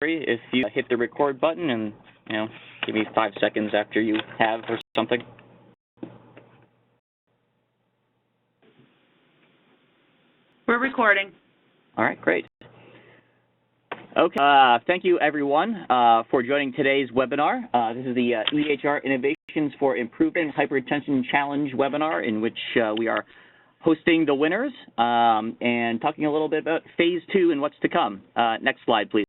if you hit the record button and, give me 5 seconds after you have or something. We're recording. All right, great. Okay, thank you everyone for joining today's webinar. This is the EHR Innovations for Improving Hypertension Challenge webinar, in which we are hosting the winners and talking a little bit about phase 2 and what's to come. Next slide, please.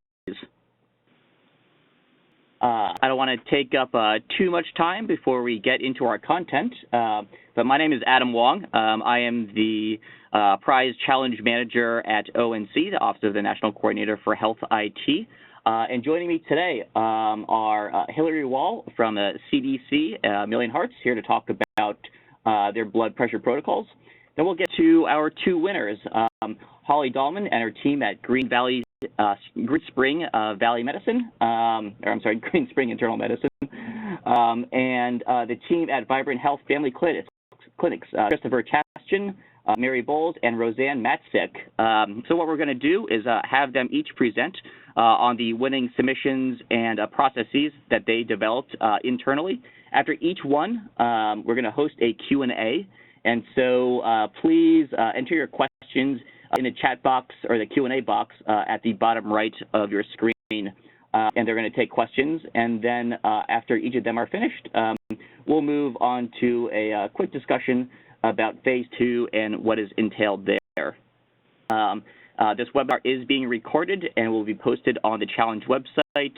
I don't want to take up too much time before we get into our content, but my name is Adam Wong. I am the Prize Challenge Manager at ONC, the Office of the National Coordinator for Health IT. And joining me today are Hillary Wall from CDC, Million Hearts, here to talk about their blood pressure protocols. Then we'll get to our 2 winners, Holly Dahlman and her team at Green Spring Valley Medicine, Green Spring Internal Medicine, and the team at Vibrant Health Family Clinics, Christopher Tastian, Mary Bowles, and Roseanne Matzik. So what we're going to do is have them each present on the winning submissions and processes that they developed internally. After each one, we're going to host a Q&A, and so please enter your questions in the chat box or the Q&A box at the bottom right of your screen, and they're going to take questions. And then after each of them are finished, we'll move on to a quick discussion about phase 2 and what is entailed there. This webinar is being recorded and will be posted on the challenge website,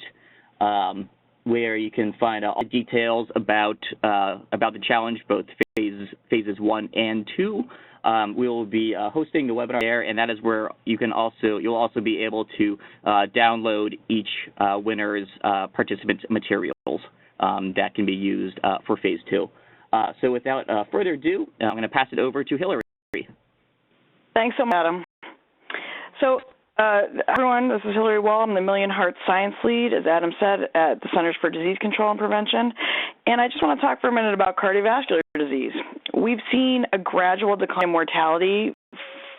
where you can find all the details about the challenge, both phases 1 and 2. We will be hosting the webinar there, and that is where you'll also be able to download each winner's participant materials that can be used for phase 2. So without further ado, I'm going to pass it over to Hillary. Thanks so much, Adam. So everyone, this is Hillary Wall. I'm the Million Hearts Science Lead, as Adam said, at the Centers for Disease Control and Prevention. And I just want to talk for a minute about cardiovascular disease. We've seen a gradual decline in mortality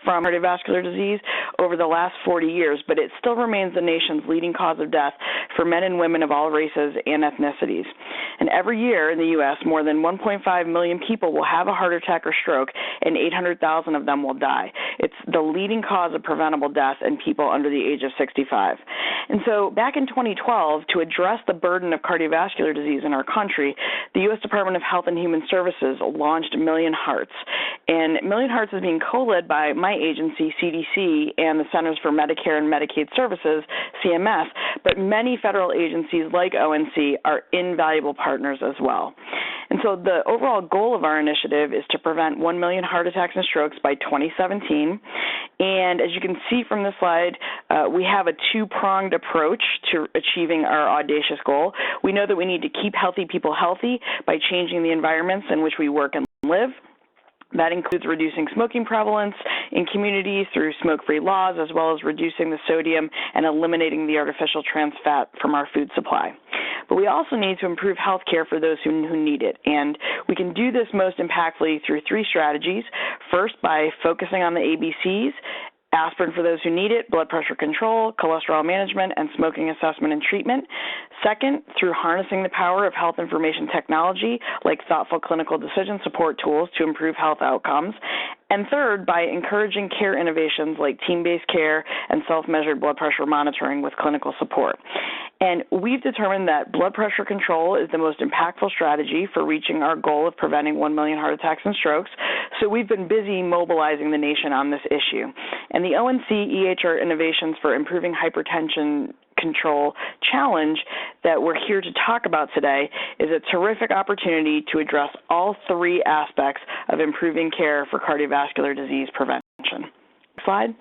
from cardiovascular disease over the last 40 years, but it still remains the nation's leading cause of death for men and women of all races and ethnicities. And every year in the U.S., more than 1.5 million people will have a heart attack or stroke, and 800,000 of them will die. It's the leading cause of preventable death in people under the age of 65. And so back in 2012, to address the burden of cardiovascular disease in our country, the U.S. Department of Health and Human Services launched Million Hearts. And Million Hearts is being co-led by my agency, CDC, and the Centers for Medicare and Medicaid Services, CMS, but many federal agencies like ONC are invaluable partners as well. And so the overall goal of our initiative is to prevent 1 million heart attacks and strokes by 2017. And as you can see from this slide, we have a 2-pronged approach to achieving our audacious goal. We know that we need to keep healthy people healthy by changing the environments in which we work and live. That includes reducing smoking prevalence in communities through smoke-free laws, as well as reducing the sodium and eliminating the artificial trans fat from our food supply. But we also need to improve health care for those who need it, and we can do this most impactfully through 3 strategies. First, by focusing on the ABCs: aspirin for those who need it, blood pressure control, cholesterol management, and smoking assessment and treatment. Second, through harnessing the power of health information technology, like thoughtful clinical decision support tools to improve health outcomes. And third, by encouraging care innovations like team-based care and self-measured blood pressure monitoring with clinical support. And we've determined that blood pressure control is the most impactful strategy for reaching our goal of preventing 1 million heart attacks and strokes. So we've been busy mobilizing the nation on this issue. And the ONC EHR Innovations for Improving Hypertension Control Challenge that we're here to talk about today is a terrific opportunity to address all 3 aspects of improving care for cardiovascular disease prevention. Slide.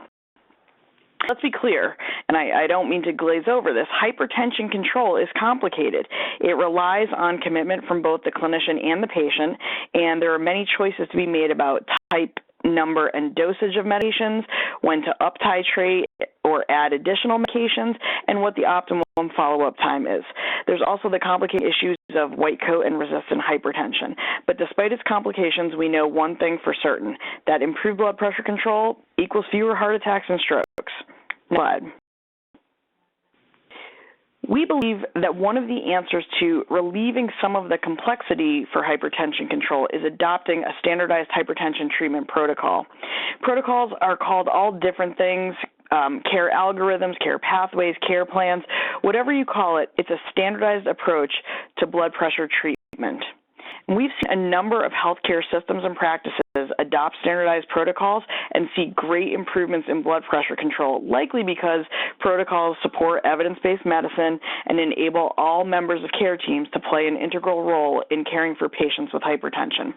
Let's be clear, and I don't mean to glaze over this, hypertension control is complicated. It relies on commitment from both the clinician and the patient, and there are many choices to be made about type, number, and dosage of medications, when to up-titrate or add additional medications, and what the optimum follow-up time is. There's also the complicated issues of white coat and resistant hypertension. But despite its complications, we know one thing for certain, that improved blood pressure control equals fewer heart attacks and strokes. Slide. We believe that one of the answers to relieving some of the complexity for hypertension control is adopting a standardized hypertension treatment protocol. Protocols are called all different things, care algorithms, care pathways, care plans, whatever you call it, it's a standardized approach to blood pressure treatment. And we've seen a number of healthcare systems and practices adopt standardized protocols and see great improvements in blood pressure control, likely because protocols support evidence-based medicine and enable all members of care teams to play an integral role in caring for patients with hypertension.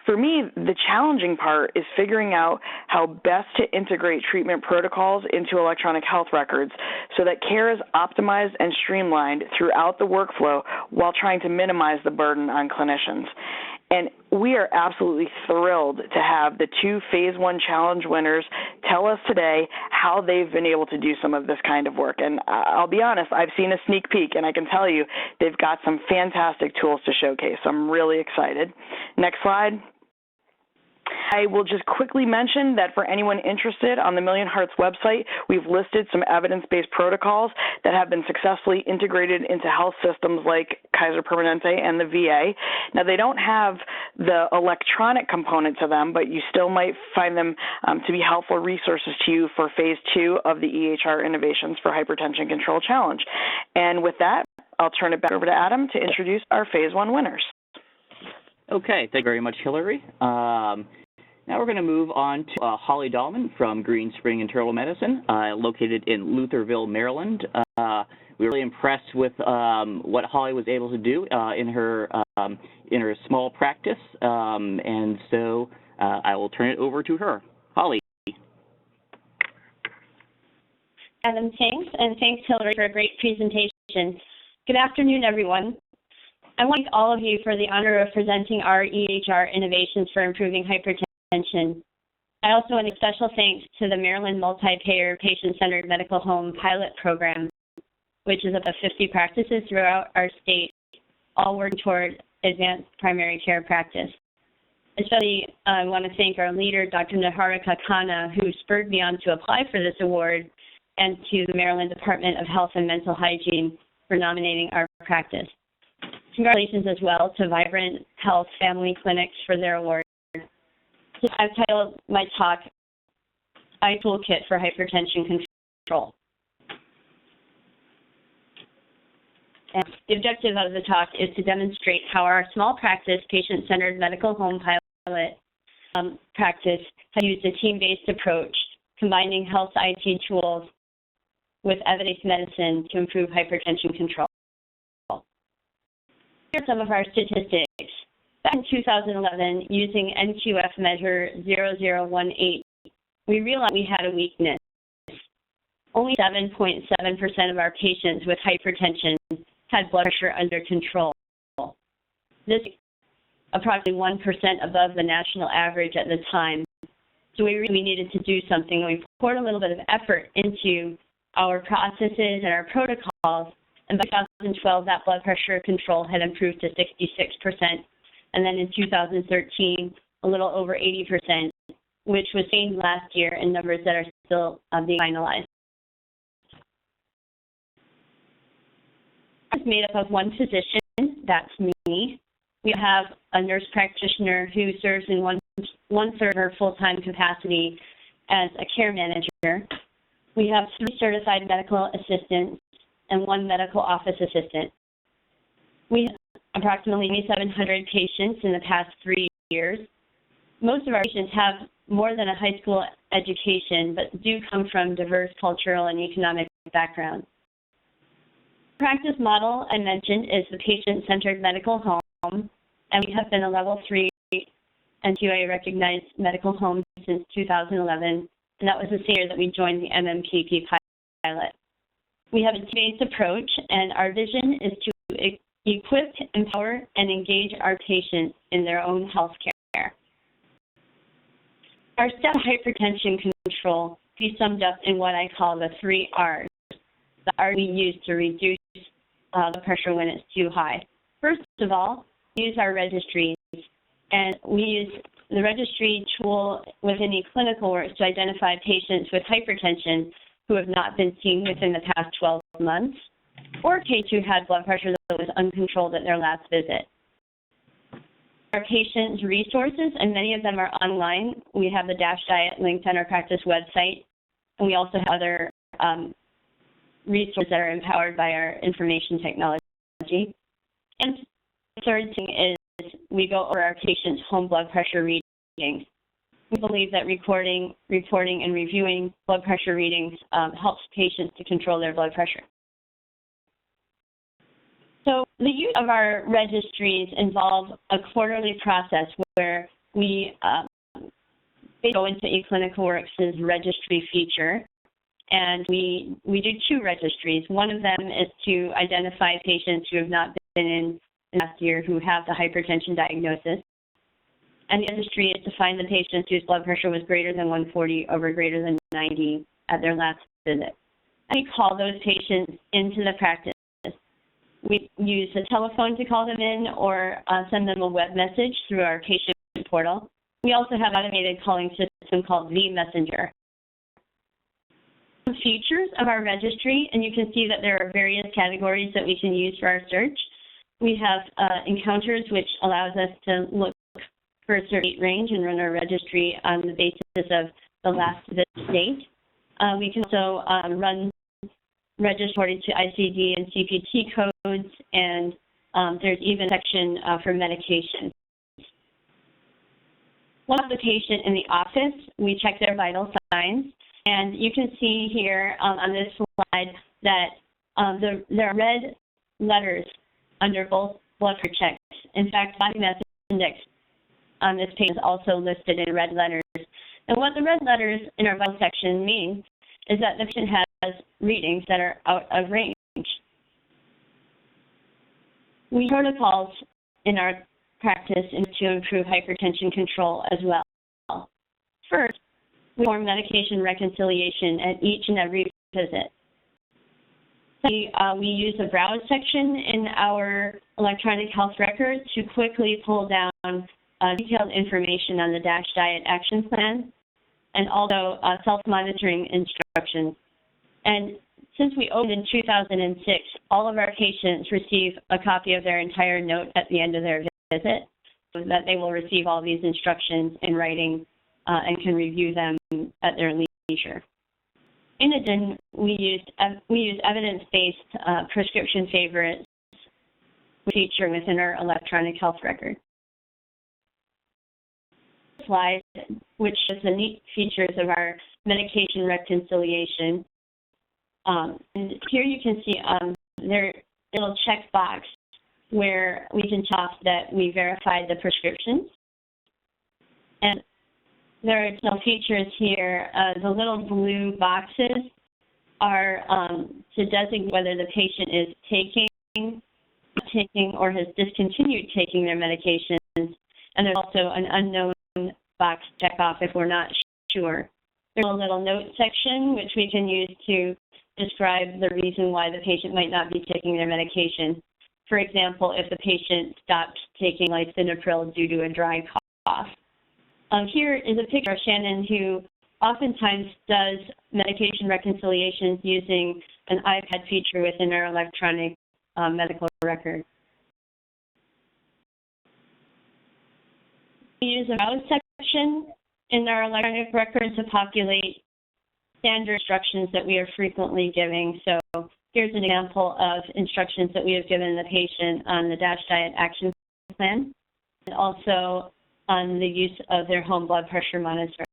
For me, the challenging part is figuring out how best to integrate treatment protocols into electronic health records so that care is optimized and streamlined throughout the workflow while trying to minimize the burden on clinicians. And we are absolutely thrilled to have the 2 Phase 1 Challenge winners tell us today how they've been able to do some of this kind of work. And I'll be honest, I've seen a sneak peek, and I can tell you they've got some fantastic tools to showcase. So I'm really excited. Next slide. I will just quickly mention that for anyone interested, on the Million Hearts website, we've listed some evidence-based protocols that have been successfully integrated into health systems like Kaiser Permanente and the VA. Now, they don't have the electronic component to them, but you still might find them to be helpful resources to you for Phase 2 of the EHR Innovations for Hypertension Control Challenge. And with that, I'll turn it back over to Adam to introduce our Phase 1 winners. Okay, thank you very much, Hillary. Now we're going to move on to Holly Dahlman from Green Spring Internal Medicine, located in Lutherville, Maryland. We were really impressed with what Holly was able to do in her small practice, and so I will turn it over to her. Holly. Adam, thanks, and thanks, Hillary, for a great presentation. Good afternoon, everyone. I want to thank all of you for the honor of presenting our EHR Innovations for Improving Hypertension. I also want to special thanks to the Maryland Multi-Payer Patient-Centered Medical Home Pilot Program, which is up to 50 practices throughout our state, all working toward advanced primary care practice. Especially, I want to thank our leader, Dr. Naharika Khanna, who spurred me on to apply for this award, and to the Maryland Department of Health and Mental Hygiene for nominating our practice. Congratulations as well to Vibrant Health Family Clinics for their award. I've titled my talk, iToolkit for Hypertension Control. And the objective of the talk is to demonstrate how our small practice, patient-centered medical home pilot practice has used a team-based approach, combining health IT tools with evidence medicine to improve hypertension control. Here are some of our statistics. Back in 2011, using NQF measure 0018, we realized we had a weakness. Only 7.7% of our patients with hypertension had blood pressure under control. This is approximately 1% above the national average at the time. So we really needed to do something. We poured a little bit of effort into our processes and our protocols, and by 2012, that blood pressure control had improved to 66%, and then in 2013, a little over 80%, which was seen last year in numbers that are still being finalized. It's made up of one physician, that's me. We have a nurse practitioner who serves in one-third of her full-time capacity as a care manager. We have 3 certified medical assistants and 1 medical office assistant. We have approximately 2,700 patients in the past 3 years. Most of our patients have more than a high school education, but do come from diverse cultural and economic backgrounds. The practice model I mentioned is the patient-centered medical home, and we have been a level 3 NQA recognized medical home since 2011, and that was the same year that we joined the MMPP pilot. We have a team-based approach, and our vision is to equip, empower, and engage our patients in their own health care. Our step hypertension control can be summed up in what I call the 3 R's. The R's we use to reduce the pressure when it's too high. First of all, we use our registries, and we use the registry tool within eClinicalWorks to identify patients with hypertension who have not been seen within the past 12 months. or a case who had blood pressure that was uncontrolled at their last visit. Our patients' resources, and many of them are online. We have the DASH diet linked on our practice website, and we also have other resources that are empowered by our information technology. And the third thing is we go over our patients' home blood pressure readings. We believe that recording, reporting, and reviewing blood pressure readings helps patients to control their blood pressure. So the use of our registries involve a quarterly process where we go into eClinicalWorks' registry feature, and we do two registries. One of them is to identify patients who have not been in the last year who have the hypertension diagnosis. And the registry is to find the patients whose blood pressure was greater than 140 over greater than 90 at their last visit. And we call those patients into the practice. We use a telephone to call them in or send them a web message through our patient portal. We also have an automated calling system called vMessenger. The features of our registry, and you can see that there are various categories that we can use for our search. We have encounters, which allows us to look for a certain date range and run our registry on the basis of the last visit date. We can also run registry according to ICD and CPT codes, and there's even a section for medication. Once the patient in the office, we check their vital signs, and you can see here on this slide that there are red letters under both blood pressure checks. In fact, body mass index on this page is also listed in red letters. And what the red letters in our vital section mean is that the patient has readings that are out of range. We have protocols in our practice to improve hypertension control as well. First, we perform medication reconciliation at each and every visit. We use the browse section in our electronic health record to quickly pull down detailed information on the DASH diet action plan, and also self-monitoring instructions. And since we opened in 2006, all of our patients receive a copy of their entire note at the end of their visit, so that they will receive all these instructions in writing and can review them at their leisure. In addition, we use evidence-based prescription favorites feature within our electronic health record. Slide, which shows the neat features of our medication reconciliation. And here you can see their little checkbox where we can check off that we verified the prescriptions. And there are some features here. The little blue boxes are to designate whether the patient is taking, or has discontinued taking their medications. And there's also an unknown box check off if we're not sure. There's a little note section which we can use to describe the reason why the patient might not be taking their medication. For example, if the patient stopped taking lisinopril due to a dry cough. Here is a picture of Shannon, who oftentimes does medication reconciliations using an iPad feature within our electronic medical record. We use a browse section in our electronic record to populate standard instructions that we are frequently giving. So here's an example of instructions that we have given the patient on the DASH diet action plan, and also on the use of their home blood pressure monitor.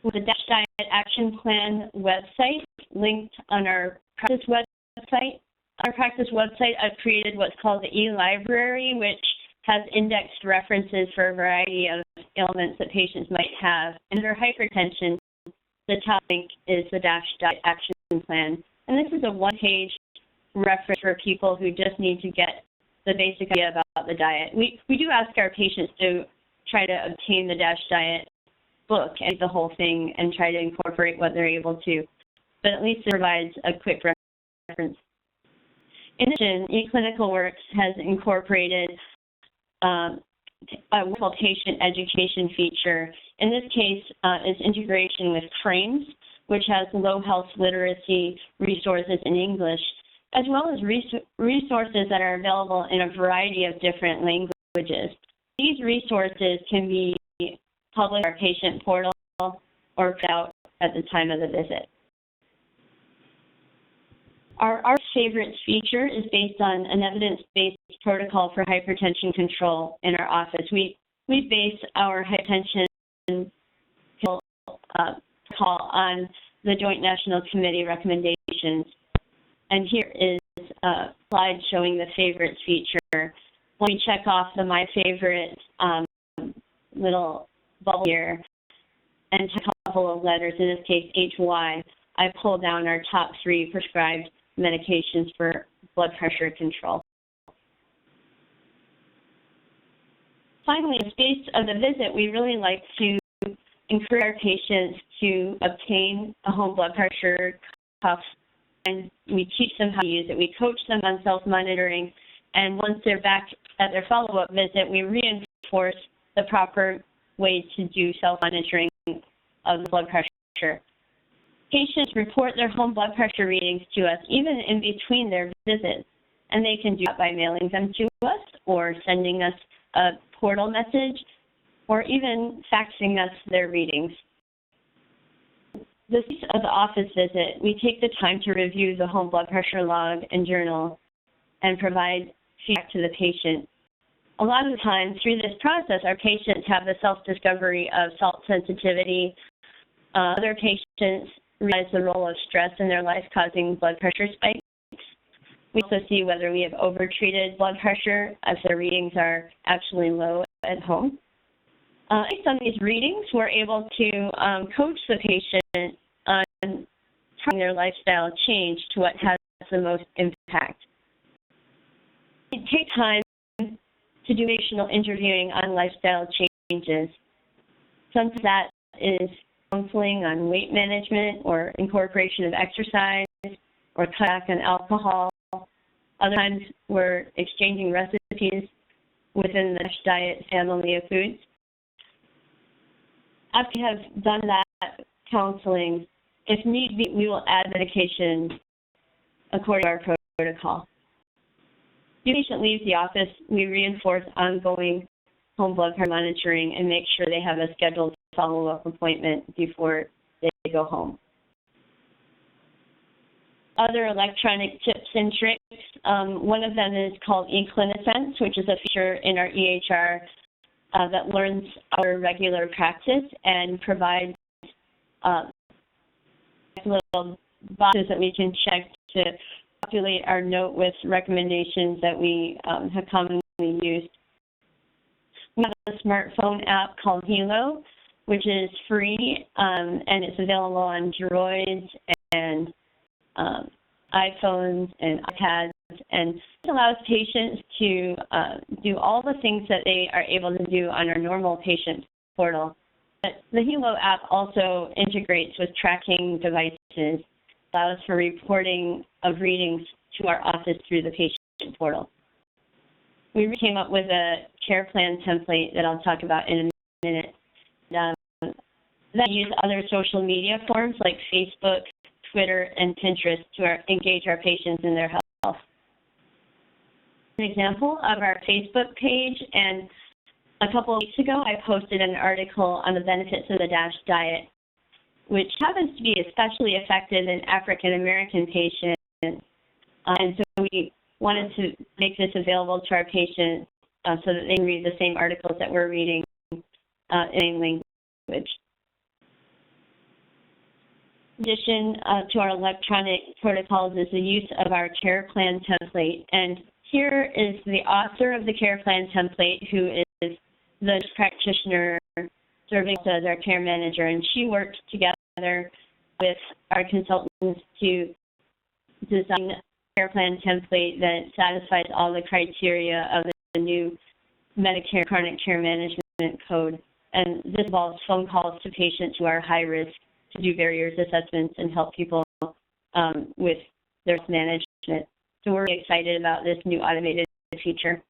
With the DASH diet action plan website linked on our practice website, I've created what's called the e-library, which has indexed references for a variety of ailments that patients might have. Under hypertension, the top link is the DASH diet action plan. And this is a one-page reference for people who just need to get the basic idea about the diet. We do ask our patients to try to obtain the DASH diet book and read the whole thing and try to incorporate what they're able to, but at least it provides a quick reference. In addition, eClinicalWorks has incorporated a patient education feature. In this case, is integration with frames. which has low health literacy resources in English, as well as resources that are available in a variety of different languages. These resources can be published on our patient portal or put out at the time of the visit. Our favorite feature is based on an evidence-based protocol for hypertension control in our office. We base our hypertension call on the Joint National Committee recommendations. And here is a slide showing the favorites feature. When we check off the My Favorite little bubble here and a couple of letters, in this case HY, I pull down our top 3 prescribed medications for blood pressure control. Finally, in the space of the visit, we really like to encourage our patients to obtain a home blood pressure cuff, and we teach them how to use it. We coach them on self-monitoring, and once they're back at their follow-up visit, we reinforce the proper way to do self-monitoring of the blood pressure. Patients report their home blood pressure readings to us even in between their visits, and they can do that by mailing them to us or sending us a portal message or even faxing us their readings. This is of the office visit. We take the time to review the home blood pressure log and journal and provide feedback to the patient. A lot of the time through this process, our patients have the self-discovery of salt sensitivity. Other patients realize the role of stress in their life causing blood pressure spikes. We also see whether we have overtreated blood pressure if their readings are actually low at home. Based on these readings, we're able to coach the patient on trying their lifestyle change to what has the most impact. We take time to do relational interviewing on lifestyle changes. Some of that is counseling on weight management or incorporation of exercise or cut back on alcohol. Other times we're exchanging recipes within the NASH diet family of foods. After we have done that counseling, if need be, we will add medication according to our protocol. If the patient leaves the office, we reinforce ongoing home blood pressure monitoring and make sure they have a scheduled follow-up appointment before they go home. Other electronic tips and tricks, one of them is called eClinisense, which is a feature in our EHR that learns our regular practice and provides little boxes that we can check to populate our note with recommendations that we have commonly used. We have a smartphone app called Hilo, which is free, and it's available on Droids and iPhones and iPads, and it allows patients to do all the things that they are able to do on our normal patient portal. But the Hilo app also integrates with tracking devices, allows for reporting of readings to our office through the patient portal. We came up with a care plan template that I'll talk about in a minute. Then use other social media forums like Facebook, Twitter, and Pinterest to engage our patients in their health. An example of our Facebook page, and a couple of weeks ago I posted an article on the benefits of the DASH diet, which happens to be especially effective in African American patients, and so we wanted to make this available to our patients so that they can read the same articles that we're reading in language. In addition to our electronic protocols is the use of our care plan template. And here is the author of the care plan template, who is the practitioner serving as our care manager. And she worked together with our consultants to design a care plan template that satisfies all the criteria of the new Medicare Chronic Care Management Code. And this involves phone calls to patients who are high risk to do barriers assessments and help people with their management. So we're really excited about this new automated feature.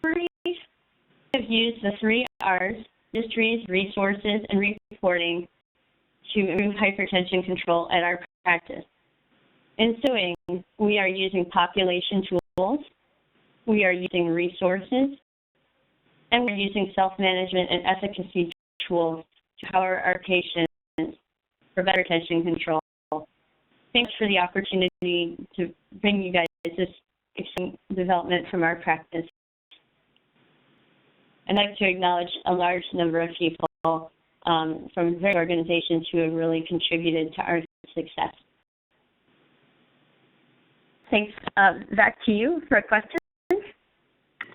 We have used the 3 R's, histories, resources, and reporting, to improve hypertension control at our practice. In so doing, we are using population tools, we are using resources, and we're using self-management and efficacy tools to power our patients for better hypertension control. Thanks for the opportunity to bring you guys this exciting development from our practice. I'd like to acknowledge a large number of people from various organizations who have really contributed to our success. Thanks. Back to you for questions.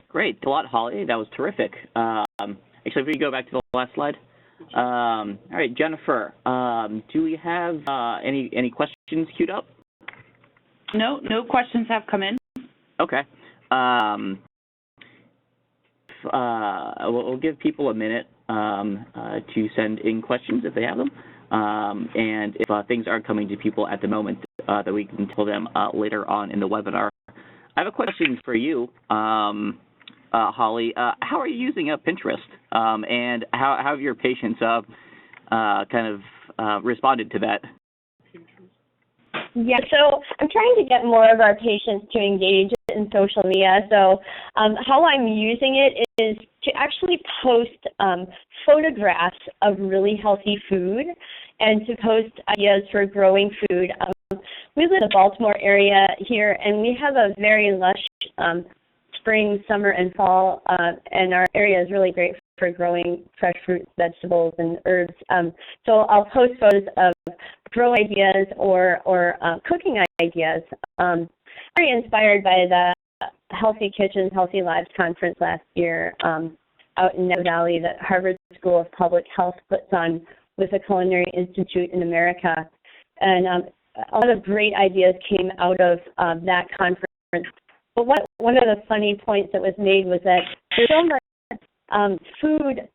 Great. Thanks a lot, Holly. That was terrific. Actually, if we go back to the last slide. All right, Jennifer, do we have any questions queued up? No questions have come in. Okay. We'll give people a minute to send in questions if they have them. And if things aren't coming to people at the moment, that we can tell them later on in the webinar. I have a question for you, Holly. How are you using Pinterest? And how have your patients responded to that? Yeah, so I'm trying to get more of our patients to engage in social media. So how I'm using it is to actually post photographs of really healthy food and to post ideas for growing food. We live in the Baltimore area here, and we have a very lush spring, summer, and fall, and our area is really great for growing fresh fruits, vegetables, and herbs. So I'll post photos of grow ideas or cooking ideas. Very inspired by the Healthy Kitchens, Healthy Lives conference last year out in Napa Valley that Harvard School of Public Health puts on with the Culinary Institute in America. And a lot of great ideas came out of that conference. But one of the funny points that was made was that there's so much food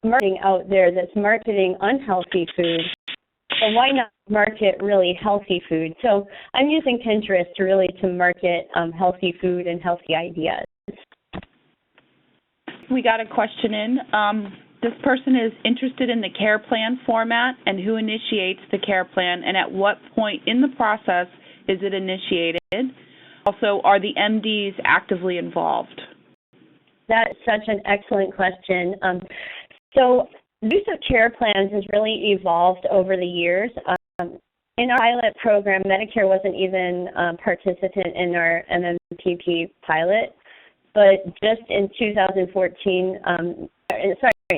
marketing out there that's marketing unhealthy food. So why not market really healthy food? So I'm using Pinterest to market healthy food and healthy ideas. We got a question in. This person is interested in the care plan format and who initiates the care plan and at what point in the process is it initiated? Also, are the MDs actively involved? That's such an excellent question. So the use of care plans has really evolved over the years. In our pilot program, Medicare wasn't even a participant in our MMPP pilot, but just in 2014,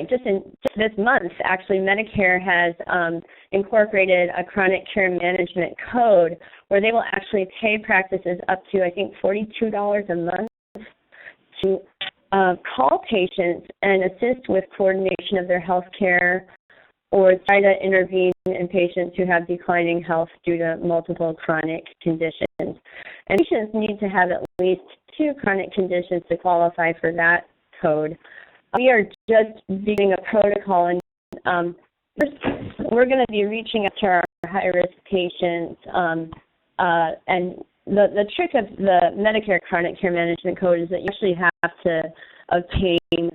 just this month, actually, Medicare has incorporated a chronic care management code where they will actually pay practices up to, I think, $42 a month to call patients and assist with coordination of their health care or try to intervene in patients who have declining health due to multiple chronic conditions. And patients need to have at least 2 chronic conditions to qualify for that code. We are just beginning a protocol, and first we're going to be reaching out to our high-risk patients. And the trick of the Medicare Chronic Care Management Code is that you actually have to obtain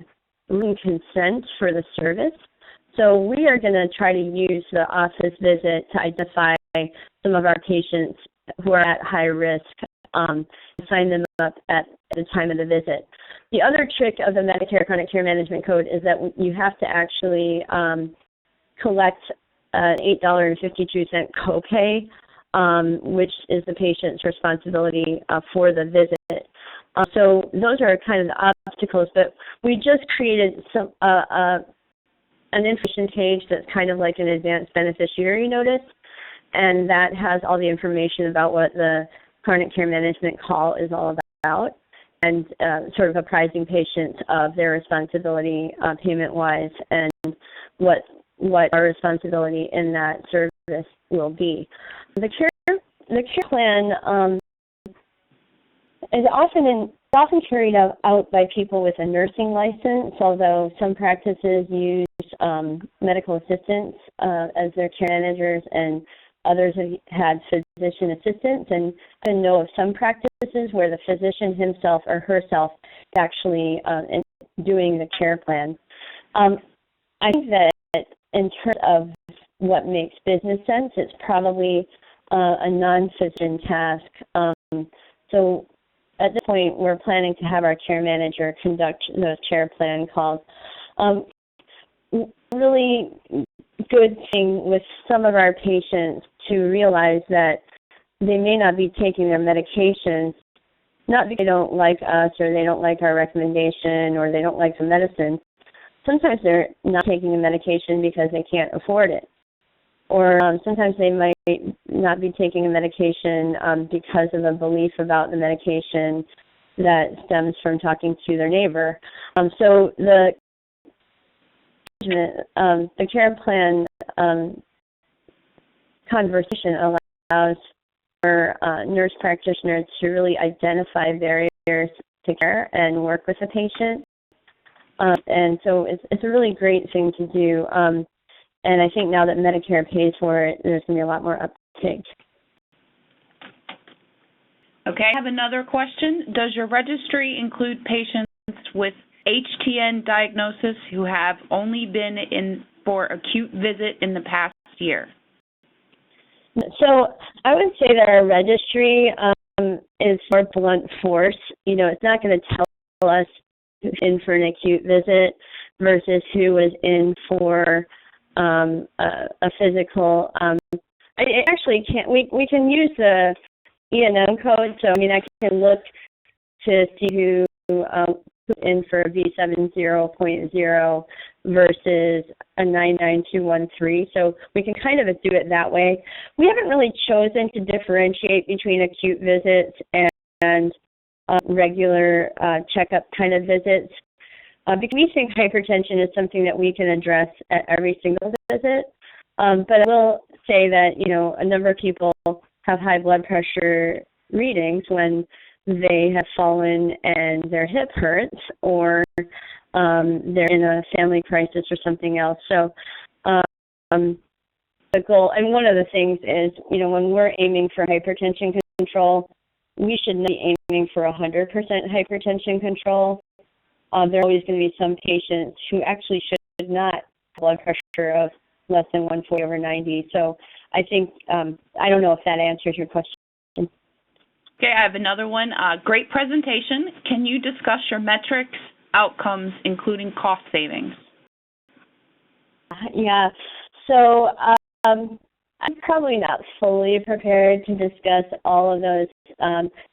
written consent for the service. So we are going to try to use the office visit to identify some of our patients who are at high risk and sign them up at the time of the visit. The other trick of the Medicare Chronic Care Management Code is that you have to actually collect an $8.52 copay, which is the patient's responsibility for the visit. So those are kind of the obstacles, but we just created an information page that's kind of like an advanced beneficiary notice, and that has all the information about what the chronic care management call is all about, and sort of apprising patients of their responsibility payment-wise and what our responsibility in that service will be. The care plan is often carried out by people with a nursing license, although some practices use medical assistants as their care managers, and others have had physician assistants, and I know of some practices where the physician himself or herself is actually doing the care plan. I think that in terms of what makes business sense. It's probably a non-physician task. So at this point, we're planning to have our care manager conduct those care plan calls. Really good thing with some of our patients to realize that they may not be taking their medications, not because they don't like us or they don't like our recommendation or they don't like the medicine. Sometimes they're not taking the medication because they can't afford it. Or sometimes they might not be taking a medication because of a belief about the medication that stems from talking to their neighbor. So the care plan conversation allows for nurse practitioners to really identify barriers to care and work with the patient. And so it's a really great thing to do. And I think now that Medicare pays for it, there's going to be a lot more uptake. Okay, I have another question. Does your registry include patients with HTN diagnosis who have only been in for acute visit in the past year? So I would say that our registry is more blunt force. You know, it's not going to tell us who's in for an acute visit versus who was in for a physical. I actually can't. We can use the E&M code. So I mean, I can look to see who in for a V70.0 versus a 99213. So we can kind of do it that way. We haven't really chosen to differentiate between acute visits and regular checkup kind of visits because we think hypertension is something that we can address at every single visit. But I will say that, you know, a number of people have high blood pressure readings when they have fallen and their hip hurts or they're in a family crisis or something else. So the goal, and one of the things is, you know, when we're aiming for hypertension control, we should not be aiming for 100% hypertension control. There are always going to be some patients who actually should not have blood pressure of less than 140/90. So I think, I don't know if that answers your question. Okay, I have another one. Great presentation. Can you discuss your metrics, outcomes, including cost savings? Yeah, so I'm probably not fully prepared to discuss all of those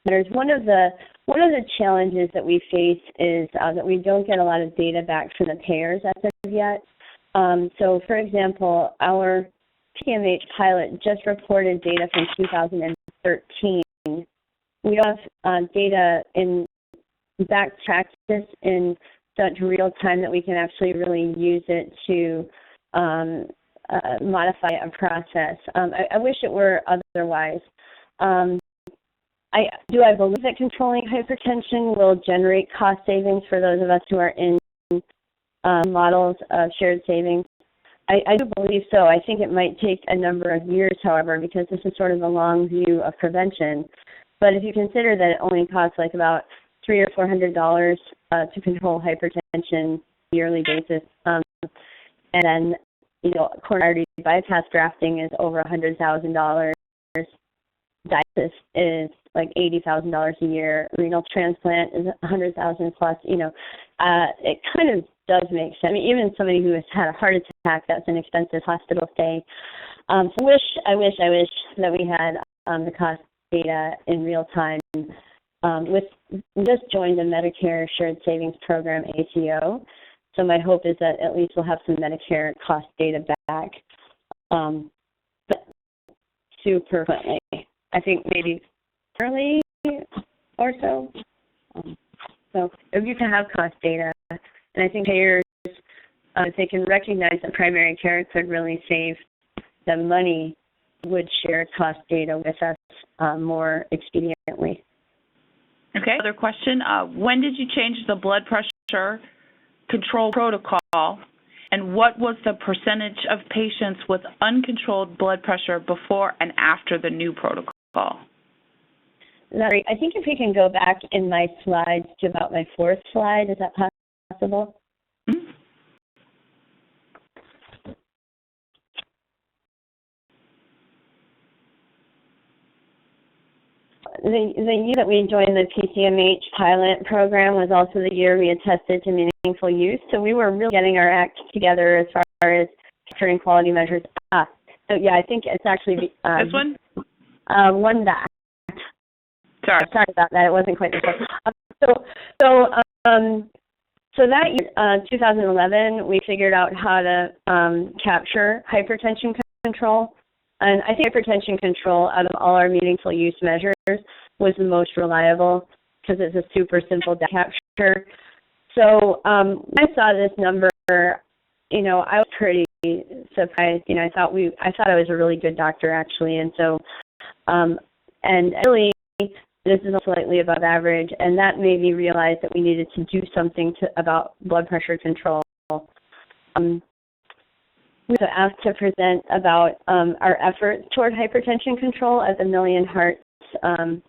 matters. One of the challenges that we face is that we don't get a lot of data back from the payers as of yet. So, for example, our PMH pilot just reported data from 2013. We don't have data in back practice in such real time that we can actually really use it to modify a process. I wish it were otherwise. I believe that controlling hypertension will generate cost savings for those of us who are in models of shared savings. I do believe so. I think it might take a number of years, however, because this is sort of a long view of prevention. But if you consider that it only costs like about $300 or $400 to control hypertension yearly basis, and then, you know, coronary artery bypass grafting is over $100,000. Dialysis is like $80,000 a year. Renal transplant is $100,000 plus. You know, it kind of does make sense. I mean, even somebody who has had a heart attack, that's an expensive hospital stay. So I wish that we had the cost data in real time. We just joined the Medicare Shared Savings Program, ACO. So my hope is that at least we'll have some Medicare cost data back. But super frequently. I think maybe early or so. So if you can have cost data, and I think payers, if they can recognize that primary care could really save them money, would share cost data with us more expediently. Okay, another question. When did you change the blood pressure control protocol, and what was the percentage of patients with uncontrolled blood pressure before and after the new protocol? Larry, I think if we can go back in my slides to about my fourth slide, is that possible? Mm-hmm. the year that we joined the PCMH pilot program was also the year we attested to meaningful use. So we were really getting our act together as far as capturing quality measures. So yeah, I think it's actually this one. One back. Sorry about that. It wasn't quite this one. So that year, 2011, we figured out how to capture hypertension control. And I think hypertension control, out of all our meaningful use measures, was the most reliable because it's a super simple data capture. So when I saw this number, I was pretty surprised. I thought I was a really good doctor actually, and so and really this is slightly above average, and that made me realize that we needed to do something about blood pressure control. We were asked to present about our efforts toward hypertension control at the Million Hearts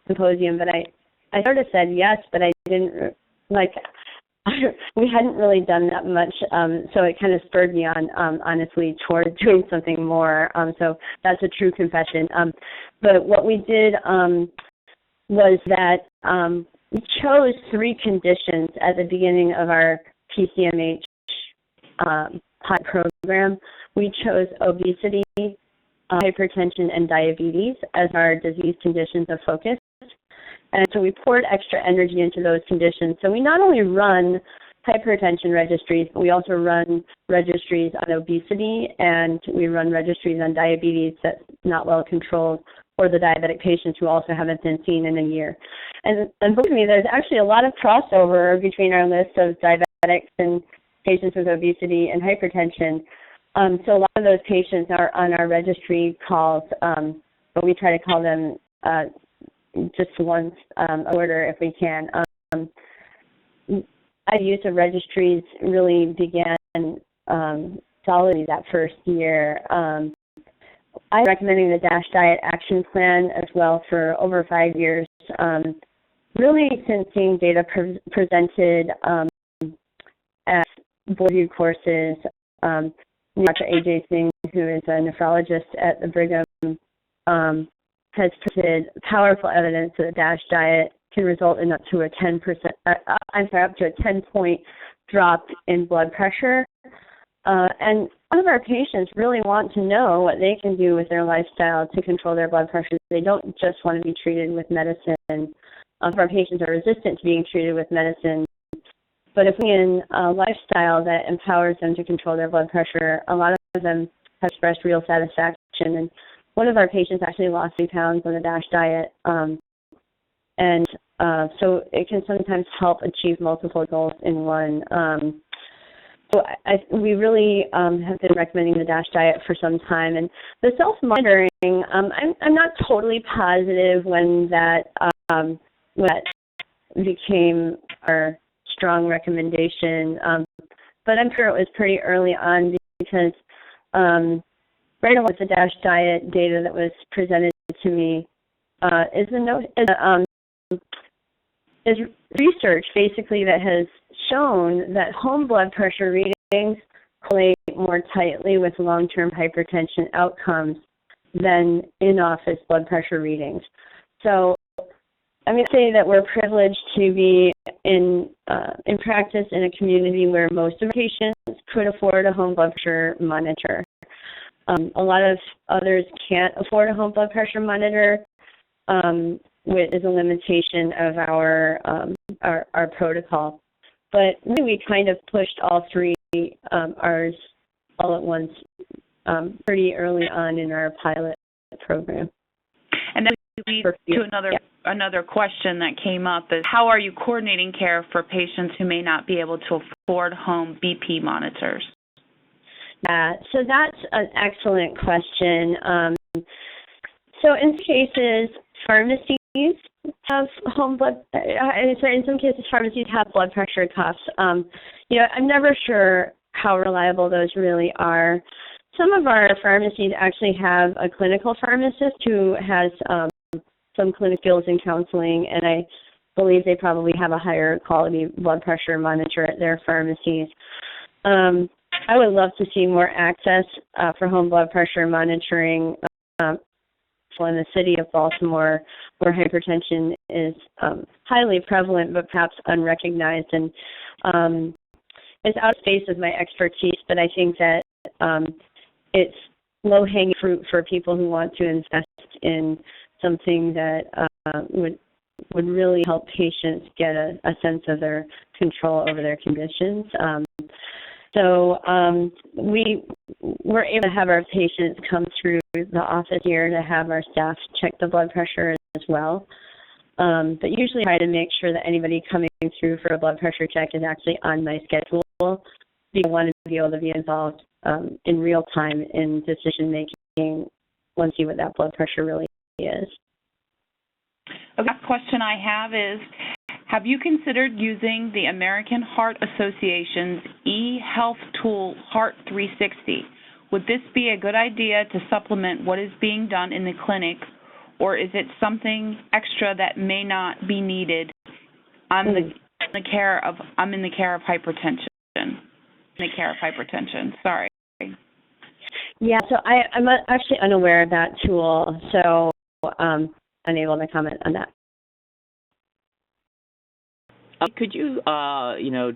Symposium, but I sort of said yes, but I didn't, we hadn't really done that much, so it kind of spurred me on, honestly, toward doing something more, so that's a true confession. But what we did was that we chose 3 conditions at the beginning of our PCMH pilot program. We chose obesity, hypertension, and diabetes as our disease conditions of focus. And so we poured extra energy into those conditions. So we not only run hypertension registries, but we also run registries on obesity, and we run registries on diabetes that's not well controlled, or the diabetic patients who also haven't been seen in a year. And believe me, there's actually a lot of crossover between our list of diabetics and patients with obesity and hypertension. So a lot of those patients are on our registry calls, but we try to call them just once a quarter if we can. Our use of registries really began solidly that first year. I'm recommending the DASH Diet Action Plan as well for over 5 years, really since seeing data presented at board review courses. Dr. A.J. Singh, who is a nephrologist at the Brigham, has presented powerful evidence that a DASH diet can result in up to a 10-point drop in blood pressure. And some of our patients really want to know what they can do with their lifestyle to control their blood pressure. They don't just want to be treated with medicine. Some of our patients are resistant to being treated with medicine. But if we in a lifestyle that empowers them to control their blood pressure, a lot of them have expressed real satisfaction. And one of our patients actually lost 3 pounds on the DASH diet. So it can sometimes help achieve multiple goals in one. So we really have been recommending the DASH diet for some time. And the self-monitoring, I'm not totally positive when that became our strong recommendation, but I'm sure it was pretty early on because right along with the DASH diet data that was presented to me is research basically that has shown that home blood pressure readings correlate more tightly with long-term hypertension outcomes than in-office blood pressure readings. So I'm going to say that we're privileged to be in practice in a community where most of our patients could afford a home blood pressure monitor. A lot of others can't afford a home blood pressure monitor, which is a limitation of our protocol. But we kind of pushed all 3 ours all at once pretty early on in our pilot program. And that leads to another question that came up is, how are you coordinating care for patients who may not be able to afford home BP monitors? Yeah, so that's an excellent question. So in some cases, pharmacies have in some cases, pharmacies have blood pressure cuffs. I'm never sure how reliable those really are. Some of our pharmacies actually have a clinical pharmacist who has some clinical skills in counseling, and I believe they probably have a higher quality blood pressure monitor at their pharmacies. I would love to see more access for home blood pressure monitoring in the city of Baltimore, where hypertension is highly prevalent but perhaps unrecognized. And it's out of space of my expertise, but I think that it's low-hanging fruit for people who want to invest in something that would really help patients get a sense of their control over their conditions. So we're able to have our patients come through the office here to have our staff check the blood pressure as well. But usually try to make sure that anybody coming through for a blood pressure check is actually on my schedule. We want to be able to be involved in real time in decision making once you see what that blood pressure really is. The last question I have is, have you considered using the American Heart Association's e-health tool, Heart 360? Would this be a good idea to supplement what is being done in the clinic, or is it something extra that may not be needed? I'm in the care of hypertension. Sorry. Yeah, so I'm actually unaware of that tool, so unable to comment on that. Could you,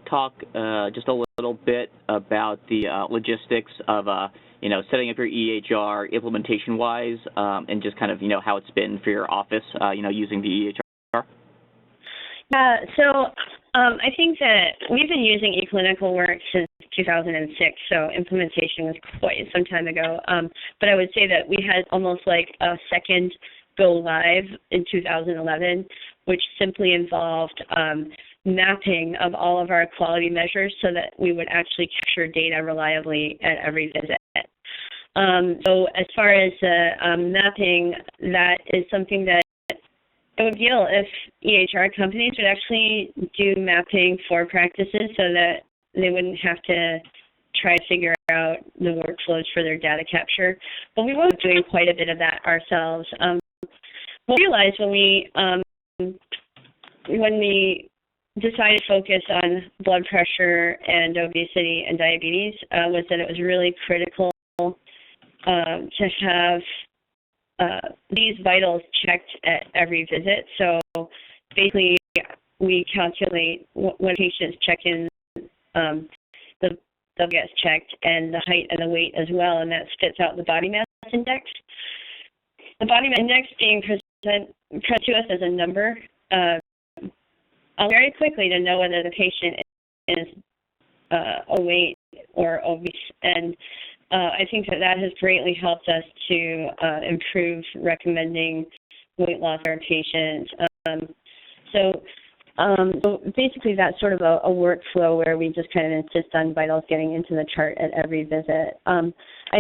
talk just a little bit about the logistics of, setting up your EHR implementation-wise, and just kind of, how it's been for your office, using the EHR? Yeah, so I think that we've been using eClinicalWorks since 2006, so implementation was quite some time ago. But I would say that we had almost like a second go live in 2011, which simply involved mapping of all of our quality measures so that we would actually capture data reliably at every visit. So as far as mapping, that is something that it would be ideal if EHR companies would actually do mapping for practices so that they wouldn't have to try to figure out the workflows for their data capture. But we were doing quite a bit of that ourselves. We realized when we decided to focus on blood pressure and obesity and diabetes was that it was really critical to have these vitals checked at every visit. So basically, we calculate when patients check in, the gets checked, and the height and the weight as well, and that spits out the body mass index. The body mass index being presented to us as a number very quickly to know whether the patient is overweight or obese, and I think that has greatly helped us to improve recommending weight loss for our patients. So basically that's sort of a workflow where we just kind of insist on vitals getting into the chart at every visit. I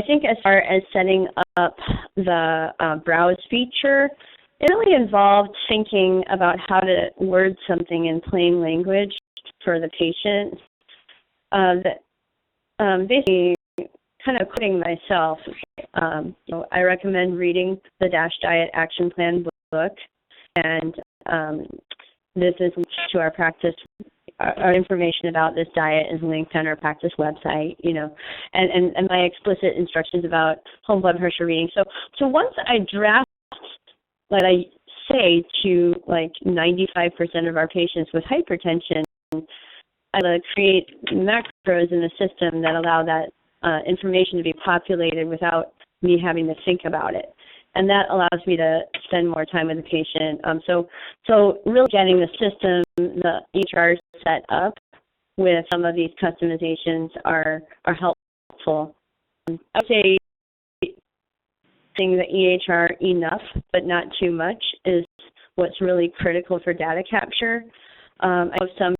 think as far as setting up the browse feature, it really involved thinking about how to word something in plain language for the patient. Basically, kind of quoting myself, I recommend reading the DASH Diet Action Plan book, and this is linked to our practice. Our information about this diet is linked on our practice website, and my explicit instructions about home blood pressure reading. So once I draft what I say to like 95% of our patients with hypertension, I create macros in the system that allow that information to be populated without me having to think about it. And that allows me to spend more time with the patient. So really getting the system, the EHR set up with some of these customizations are helpful. I would say the EHR enough, but not too much, is what's really critical for data capture. I know some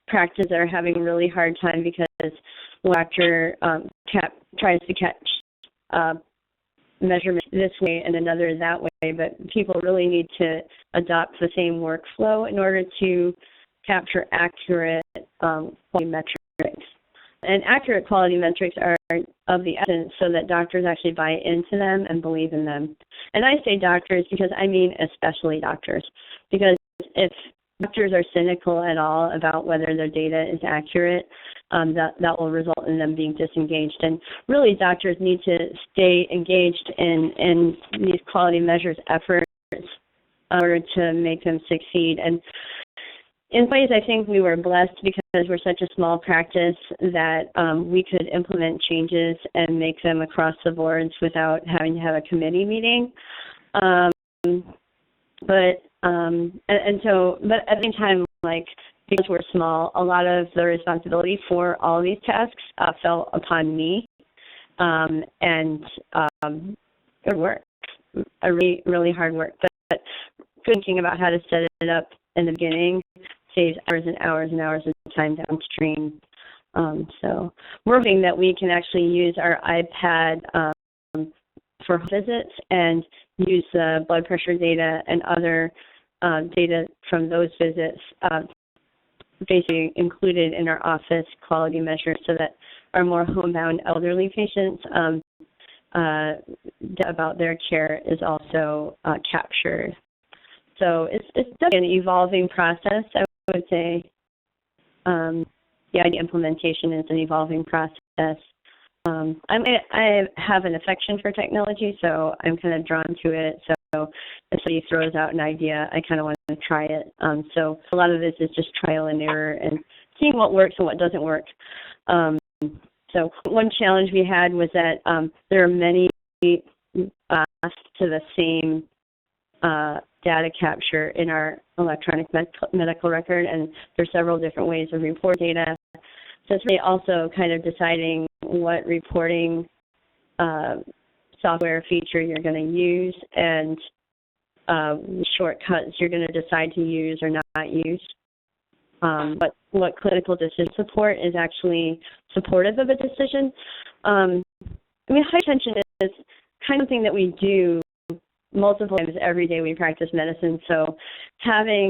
practices are having a really hard time because the doctor tries to catch measurements this way and another that way, but people really need to adopt the same workflow in order to capture accurate quality metrics. And accurate quality metrics are of the essence so that doctors actually buy into them and believe in them. And I say doctors because I mean especially doctors, because if doctors are cynical at all about whether their data is accurate, that will result in them being disengaged. And really, doctors need to stay engaged in these quality measures efforts in order to make them succeed. And in ways, I think we were blessed because we're such a small practice that we could implement changes and make them across the boards without having to have a committee meeting. But at the same time, like, because we're small, a lot of the responsibility for all of these tasks fell upon me, and it worked, really, really hard work. But thinking about how to set it up in the beginning saves hours and hours and hours of time downstream. So we're hoping that we can actually use our iPad for visits and use the blood pressure data and other data from those visits basically included in our office quality measures so that our more homebound elderly patients about their care is also captured. So it's definitely an evolving process, I would say. The implementation is an evolving process. I have an affection for technology, so I'm kind of drawn to it. So if somebody throws out an idea, I kind of want to try it. So a lot of this is just trial and error and seeing what works and what doesn't work. So one challenge we had was that there are many paths to the same data capture in our electronic medical record, and there's several different ways of report data. So it's really also kind of deciding what reporting software feature you're going to use and shortcuts you're going to decide to use or not use. But what clinical decision support is actually supportive of a decision. Hypertension is kind of thing that we do multiple times every day we practice medicine. So having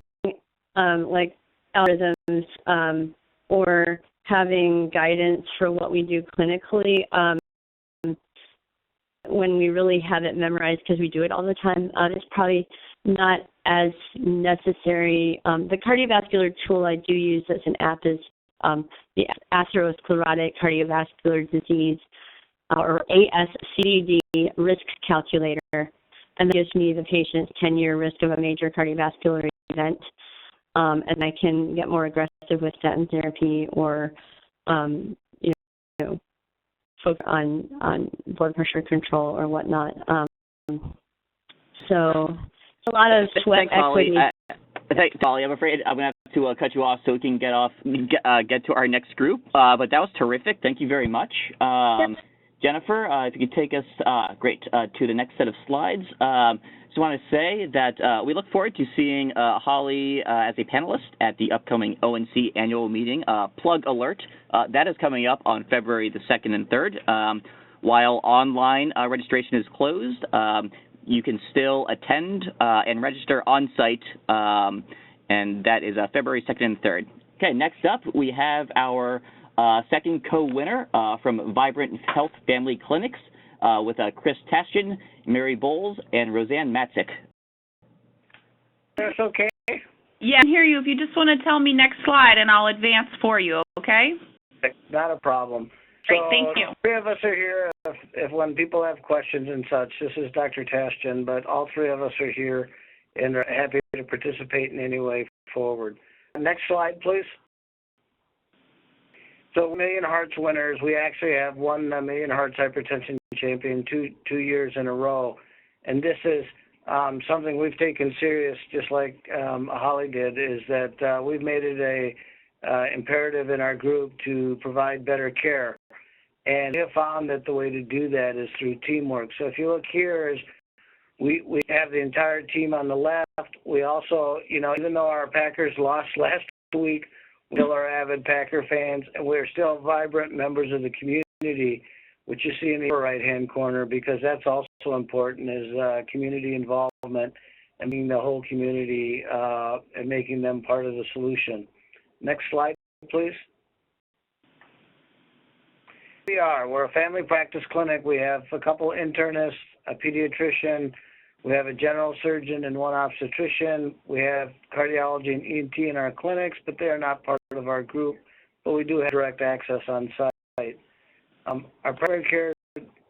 like algorithms or having guidance for what we do clinically when we really have it memorized because we do it all the time, it's probably not as necessary. The cardiovascular tool I do use as an app is the atherosclerotic cardiovascular disease or ASCD risk calculator. And that gives me the patient's 10-year risk of a major cardiovascular event. And I can get more aggressive with statin therapy or, focus on blood pressure control or whatnot. So it's a lot of sweat equity. Thanks, Holly. I'm afraid I'm going to have to cut you off so we can get to our next group. But that was terrific. Thank you very much. Jennifer, if you could take us, to the next set of slides. Just want to say that we look forward to seeing Holly as a panelist at the upcoming ONC annual meeting. Plug alert, that is coming up on February the 2nd and 3rd. While online registration is closed, you can still attend and register on site, and that is February 2nd and 3rd. Okay, next up we have our second co-winner from Vibrant Health Family Clinics with Chris Tastian, Mary Bowles, and Roseanne Matzik. That's okay. Yeah, I can hear you. If you just want to tell me next slide, and I'll advance for you, okay? Not a problem. Great, thank you. Three of us are here if when people have questions and such. This is Dr. Tastian, but all three of us are here and are happy to participate in any way forward. Next slide, please. So Million Hearts winners, we actually have won the Million Hearts Hypertension Champion two years in a row. And this is something we've taken serious, just like Holly did, is that we've made it a imperative in our group to provide better care. And we have found that the way to do that is through teamwork. So if you look here, we have the entire team on the left. We also, even though our Packers lost last week, we still are avid Packer fans, and we're still vibrant members of the community, which you see in the upper right-hand corner, because that's also important, is community involvement and being the whole community and making them part of the solution. Next slide, please. We're a family practice clinic. We have a couple internists, a pediatrician, we have a general surgeon and one obstetrician. We have cardiology and ENT in our clinics, but they are not part of our group. but we do have direct access on site. Our primary care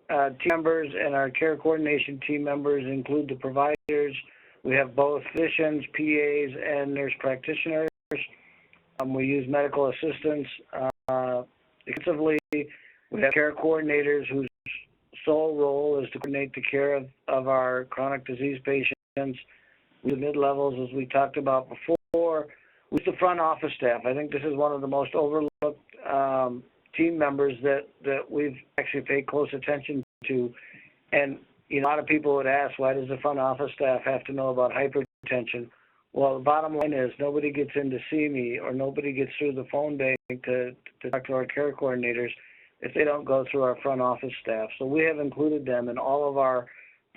team members and our care coordination team members include the providers. We have both physicians, PAs, and nurse practitioners. We use medical assistants extensively. We have care coordinators whose sole role is to coordinate the care of our chronic disease patients. The mid-levels, as we talked about before, with the front office staff. I think this is one of the most overlooked team members that we've actually paid close attention to. And a lot of people would ask, why does the front office staff have to know about hypertension? Well, the bottom line is nobody gets in to see me or nobody gets through the phone bank to talk to our care coordinators if they don't go through our front office staff. So we have included them in all of our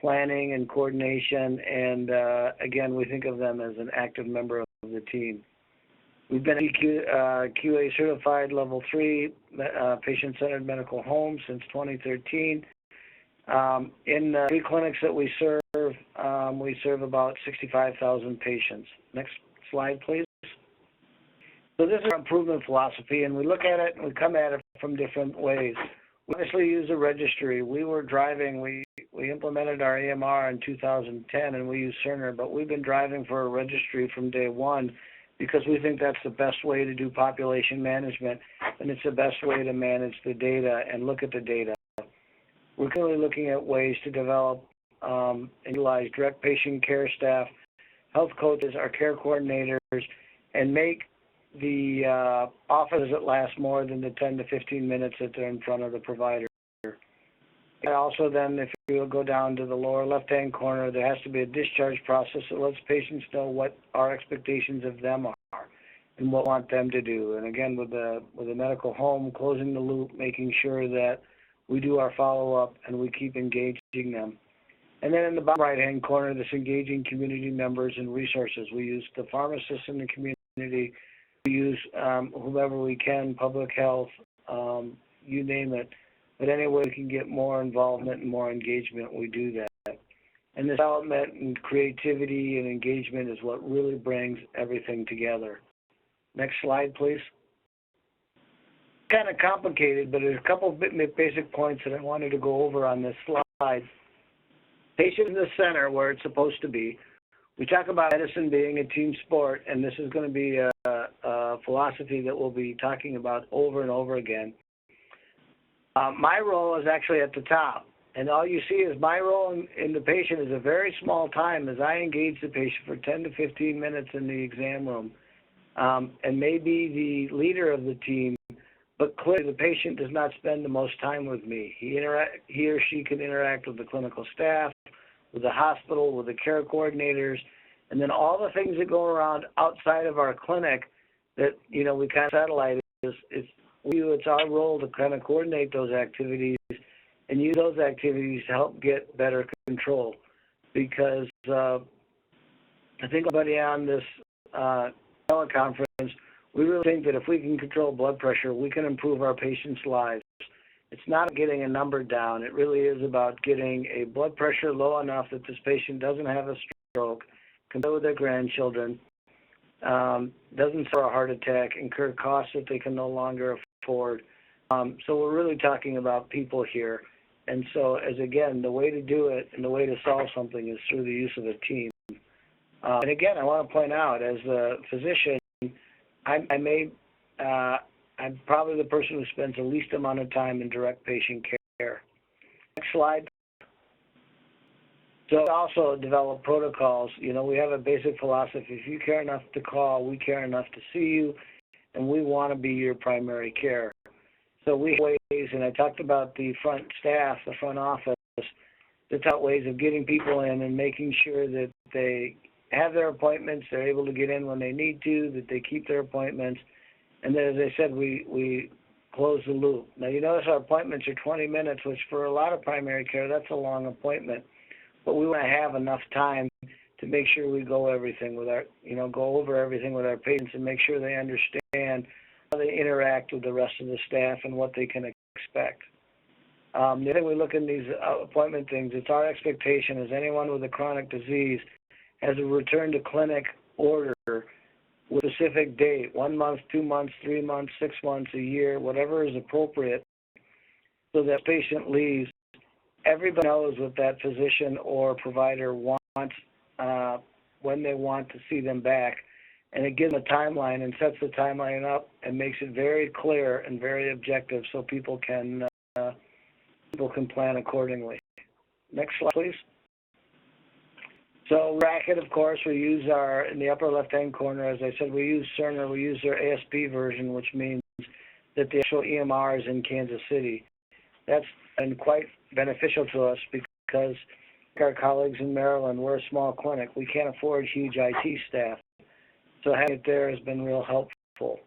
planning and coordination, and again, we think of them as an active member of the team. We've been QA certified level 3 patient-centered medical home since 2013. In the 3 clinics that we serve about 65,000 patients. Next slide, please. So this is our improvement philosophy, and we look at it and we come at it from different ways. We obviously use a registry. We were driving, we implemented our EMR in 2010, and we use Cerner, but we've been driving for a registry from day one because we think that's the best way to do population management, and it's the best way to manage the data and look at the data. We're currently looking at ways to develop and utilize direct patient care staff, health coaches, our care coordinators, and make the offices that last more than the 10 to 15 minutes that they're in front of the provider. And also then, if you go down to the lower left-hand corner, there has to be a discharge process that lets patients know what our expectations of them are and what we want them to do. And again, with the medical home, closing the loop, making sure that we do our follow-up and we keep engaging them. And then in the bottom right-hand corner, this engaging community members and resources. We use the pharmacists in the community. We use whomever we can, public health, you name it. But any way we can get more involvement and more engagement, we do that. And this development and creativity and engagement is what really brings everything together. Next slide, please. Kind of complicated, but there's a couple of basic points that I wanted to go over on this slide. Patient in the center, where it's supposed to be. We talk about medicine being a team sport, and this is going to be a philosophy that we'll be talking about over and over again. My role is actually at the top, and all you see is my role in the patient is a very small time as I engage the patient for 10 to 15 minutes in the exam room, and maybe the leader of the team, but clearly the patient does not spend the most time with me. He or she can interact with the clinical staff, with the hospital, with the care coordinators, and then all the things that go around outside of our clinic that, we kind of satellite it's our role to kind of coordinate those activities and use those activities to help get better control. Because I think everybody on this teleconference, we really think that if we can control blood pressure, we can improve our patients' lives. It's not getting a number down. It really is about getting a blood pressure low enough that this patient doesn't have a stroke, can play with their grandchildren, doesn't suffer a heart attack, incur costs that they can no longer afford. So we're really talking about people here. And so, again, the way to do it and the way to solve something is through the use of a team. And again, I want to point out, as a physician, I'm probably the person who spends the least amount of time in direct patient care. Next slide. So also develop protocols. We have a basic philosophy. If you care enough to call, we care enough to see you, and we want to be your primary care. So we have ways, and I talked about the front staff, the front office, the top ways of getting people in and making sure that they have their appointments, they're able to get in when they need to, that they keep their appointments. And then, as I said, we close the loop. Now, you notice our appointments are 20 minutes, which for a lot of primary care, that's a long appointment. But we want to have enough time to make sure we go over everything with our patients and make sure they understand how they interact with the rest of the staff and what they can expect. The other thing we look in these appointment things, it's our expectation as anyone with a chronic disease has a return to clinic order with a specific date, 1 month, 2 months, 3 months, 6 months, a year, whatever is appropriate, so that patient leaves. Everybody knows what that physician or provider wants when they want to see them back, and it gives them a timeline and sets the timeline up and makes it very clear and very objective so people can plan accordingly. Next slide, please. So bracket, of course, we use in the upper left-hand corner, as I said, we use Cerner, we use their ASP version, which means that the actual EMR is in Kansas City. That's been quite beneficial to us because our colleagues in Maryland, we're a small clinic. We can't afford huge IT staff. So having it there has been real helpful.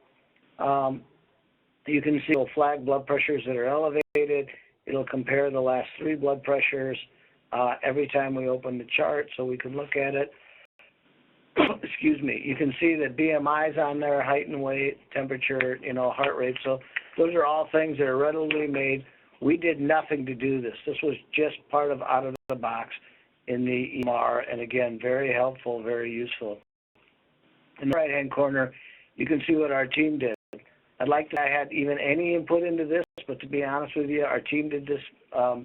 You can see it'll flag blood pressures that are elevated. It'll compare the last 3 blood pressures every time we open the chart so we can look at it. Excuse me. You can see that BMI's on there, height and weight, temperature, heart rate. So those are all things that are readily made. We did nothing to do this. This was just part of out of the box in the EMR, and again, very helpful, very useful. In the right-hand corner, you can see what our team did. I'd like to have even any input into this, but to be honest with you, our team did this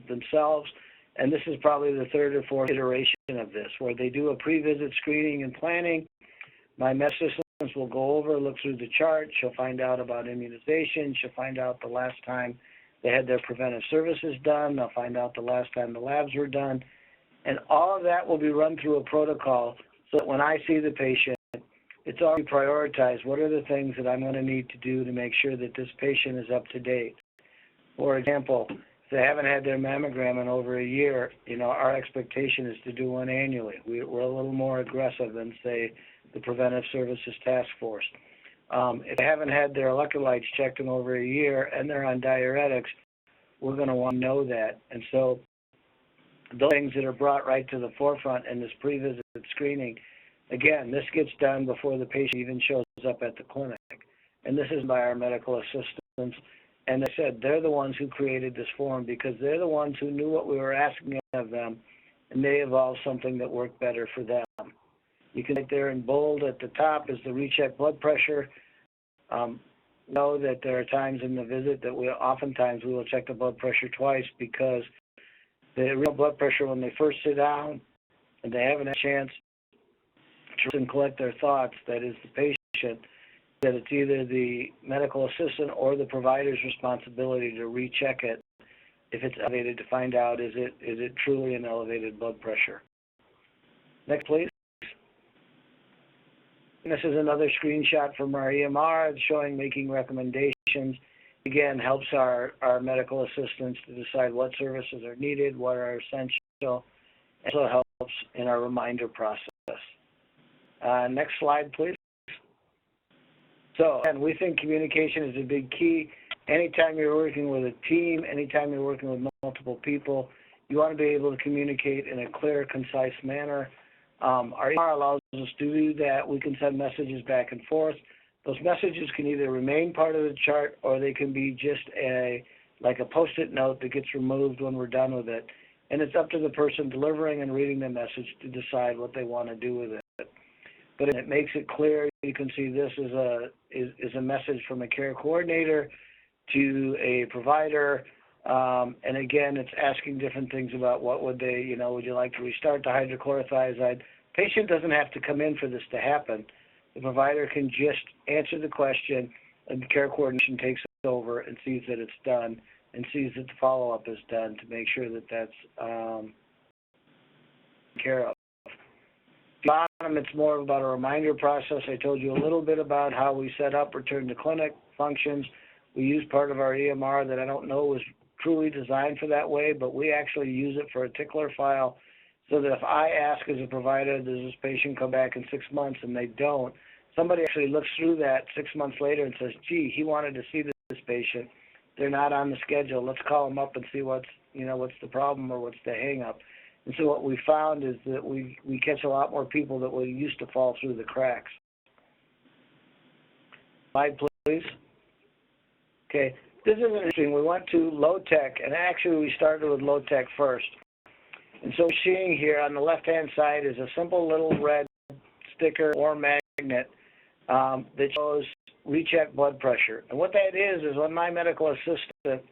themselves, and this is probably the 3rd or 4th iteration of this, where they do a pre-visit screening and planning. My med assistant will go over, look through the chart. She'll find out about immunization. She'll find out the last time they had their preventive services done. They'll find out the last time the labs were done. And all of that will be run through a protocol so that when I see the patient, it's already prioritized. What are the things that I'm going to need to do to make sure that this patient is up to date? For example, if they haven't had their mammogram in over a year, our expectation is to do one annually. We're a little more aggressive than, say, the Preventive Services Task Force. If they haven't had their electrolytes checked in over a year and they're on diuretics, we're going to want to know that. And so those things that are brought right to the forefront in this pre-visit screening, again, this gets done before the patient even shows up at the clinic. And this is by our medical assistants. And they said they're the ones who created this form because they're the ones who knew what we were asking of them, and they evolved something that worked better for them. You can see there in bold at the top is the recheck blood pressure. Know that there are times in the visit that oftentimes we will check the blood pressure twice because the real blood pressure when they first sit down and they haven't had a chance to collect their thoughts, that is the patient, that it's either the medical assistant or the provider's responsibility to recheck it if it's elevated to find out is it truly an elevated blood pressure. Next, please. This is another screenshot from our EMR showing making recommendations. Again, helps our medical assistants to decide what services are needed, what are essential, and also helps in our reminder process. Next slide, please. So, and we think communication is a big key. Anytime you're working with a team, anytime you're working with multiple people, you want to be able to communicate in a clear, concise manner. Our EMR allows us to do that. We can send messages back and forth. Those messages can either remain part of the chart or they can be just like a Post-it note that gets removed when we're done with it. And it's up to the person delivering and reading the message to decide what they want to do with it. But it makes it clear. You can see this is a message from a care coordinator to a provider. And again, it's asking different things about what would they, would you like to restart the hydrochlorothiazide? Patient doesn't have to come in for this to happen. The provider can just answer the question, and the care coordination takes it over and sees that it's done and sees that the follow-up is done to make sure that that's taken care of. At the bottom, it's more about a reminder process. I told you a little bit about how we set up return to clinic functions. We use part of our EMR that I don't know was truly designed for that way, but we actually use it for a tickler file so that if I ask as a provider, does this patient come back in 6 months, and they don't, somebody actually looks through that 6 months later and says, gee, he wanted to see this patient. They're not on the schedule. Let's call them up and see what's the problem or what's the hang up. And so what we found is that we catch a lot more people that we used to fall through the cracks. Slide, please. Okay, this is interesting. We went to low-tech, and actually we started with low-tech first. And so what we're seeing here on the left-hand side is a simple little red sticker or magnet that shows recheck blood pressure. And what that is when my medical assistant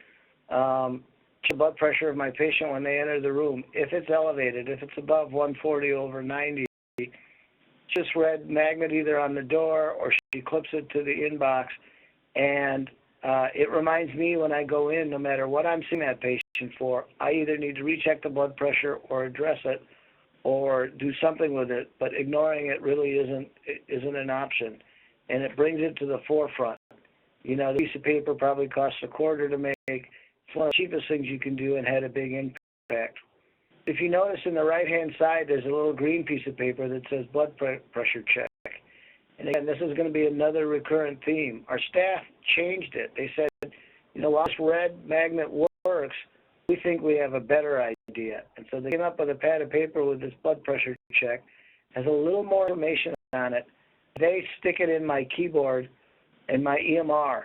checks the blood pressure of my patient when they enter the room, if it's elevated, if it's above 140 over 90, just red magnet either on the door or she clips it to the inbox, and it reminds me when I go in, no matter what I'm seeing that patient for, I either need to recheck the blood pressure or address it or do something with it, but ignoring it really isn't an option, and it brings it to the forefront. You know, the piece of paper probably costs $0.25 to make. It's one of the cheapest things you can do and had a big impact. If you notice in the right-hand side, there's a little green piece of paper that says blood pressure check. And again, this is going to be another recurrent theme. Our staff changed it. They said, you know, while this red magnet works, we think we have a better idea. And so they came up with a pad of paper with this blood pressure check. Has a little more information on it. They stick it in my keyboard and my EMR.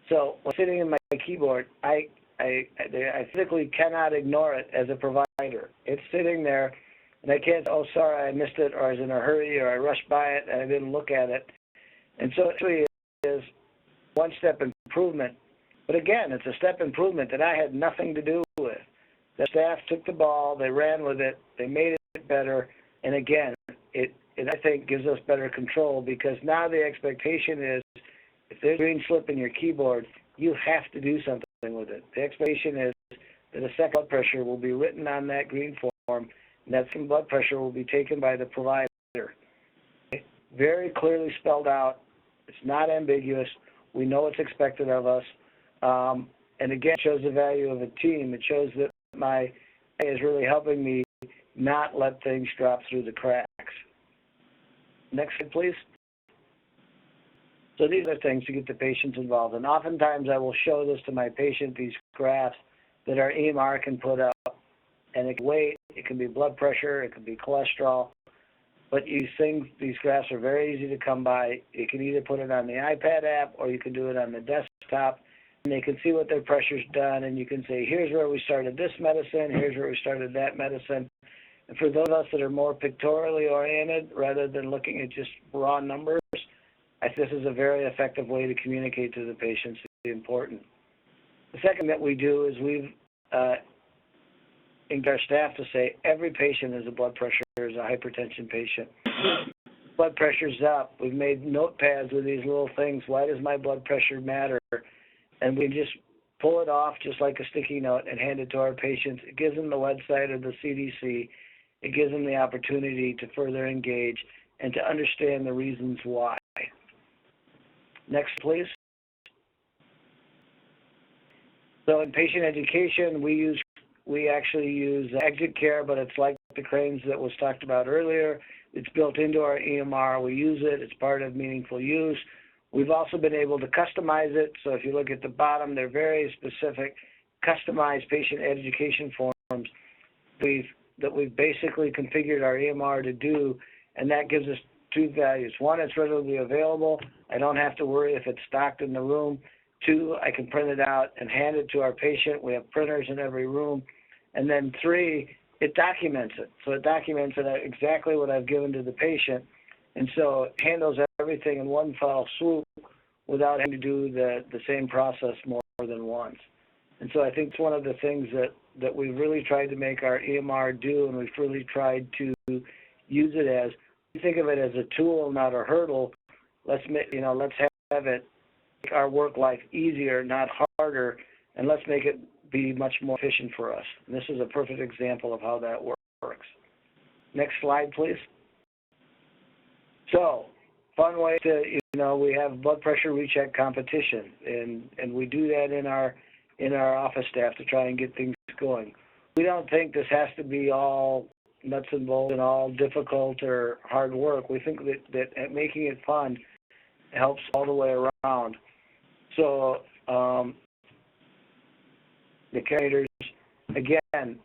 So when sitting in my keyboard, I physically cannot ignore it as a provider. It's sitting there, and I can't, oh, sorry, I missed it, or I was in a hurry, or I rushed by it, and I didn't look at it. And so it really is one-step improvement. But again, it's a step improvement that I had nothing to do with. The staff took the ball, they ran with it, they made it better, and again, it I think gives us better control, because now the expectation is if there's a green slip in your keyboard, you have to do something with it. The expectation is that a second blood pressure will be written on that green form, and that second blood pressure will be taken by the provider. Okay? Very clearly spelled out. It's not ambiguous. We know what's expected of us. And again, it shows the value of a team. It shows that my AI is really helping me not let things drop through the cracks. Next slide, please. So these are things to get the patients involved. And oftentimes I will show this to my patient, these graphs that our EMR can put up. And it can weight, it can be blood pressure, it can be cholesterol. But these graphs are very easy to come by. You can either put it on the iPad app or you can do it on the desktop. And they can see what their pressure's done, and you can say, here's where we started this medicine, here's where we started that medicine. And for those of us that are more pictorially oriented, rather than looking at just raw numbers, I think this is a very effective way to communicate to the patients the important. The second that we do is we've encouraged our staff to say every patient is a blood pressure, is a hypertension patient. Blood pressure's up. We've made notepads with these little things. Why does my blood pressure matter? And we just pull it off just like a sticky note and hand it to our patients. It gives them the website of the CDC. It gives them the opportunity to further engage and to understand the reasons why. Next, please. So in patient education, we actually use exit care, but it's like the cranes that was talked about earlier. It's built into our EMR. We use it. It's part of meaningful use. We've also been able to customize it. So if you look at the bottom, they're very specific, customized patient education forms that we've basically configured our EMR to do, and that gives us two values. One, it's readily available. I don't have to worry if it's stocked in the room. Two, I can print it out and hand it to our patient. We have printers in every room. And then three, it documents it. So it documents it exactly what I've given to the patient. And so it handles everything in one fell swoop without having to do the same process more than once. And so I think it's one of the things that we've really tried to make our EMR do, and we've really tried to use it as, think of it as a tool, not a hurdle. Let's have it make our work life easier, not harder, and let's make it be much more efficient for us. And this is a perfect example of how that works. Next slide, please. So, fun way to, we have blood pressure recheck competition, and we do that in our office staff to try and get things going. We don't think this has to be all nuts and bolts and all difficult or hard work. We think that making it fun helps all the way around. So the coordinators, again,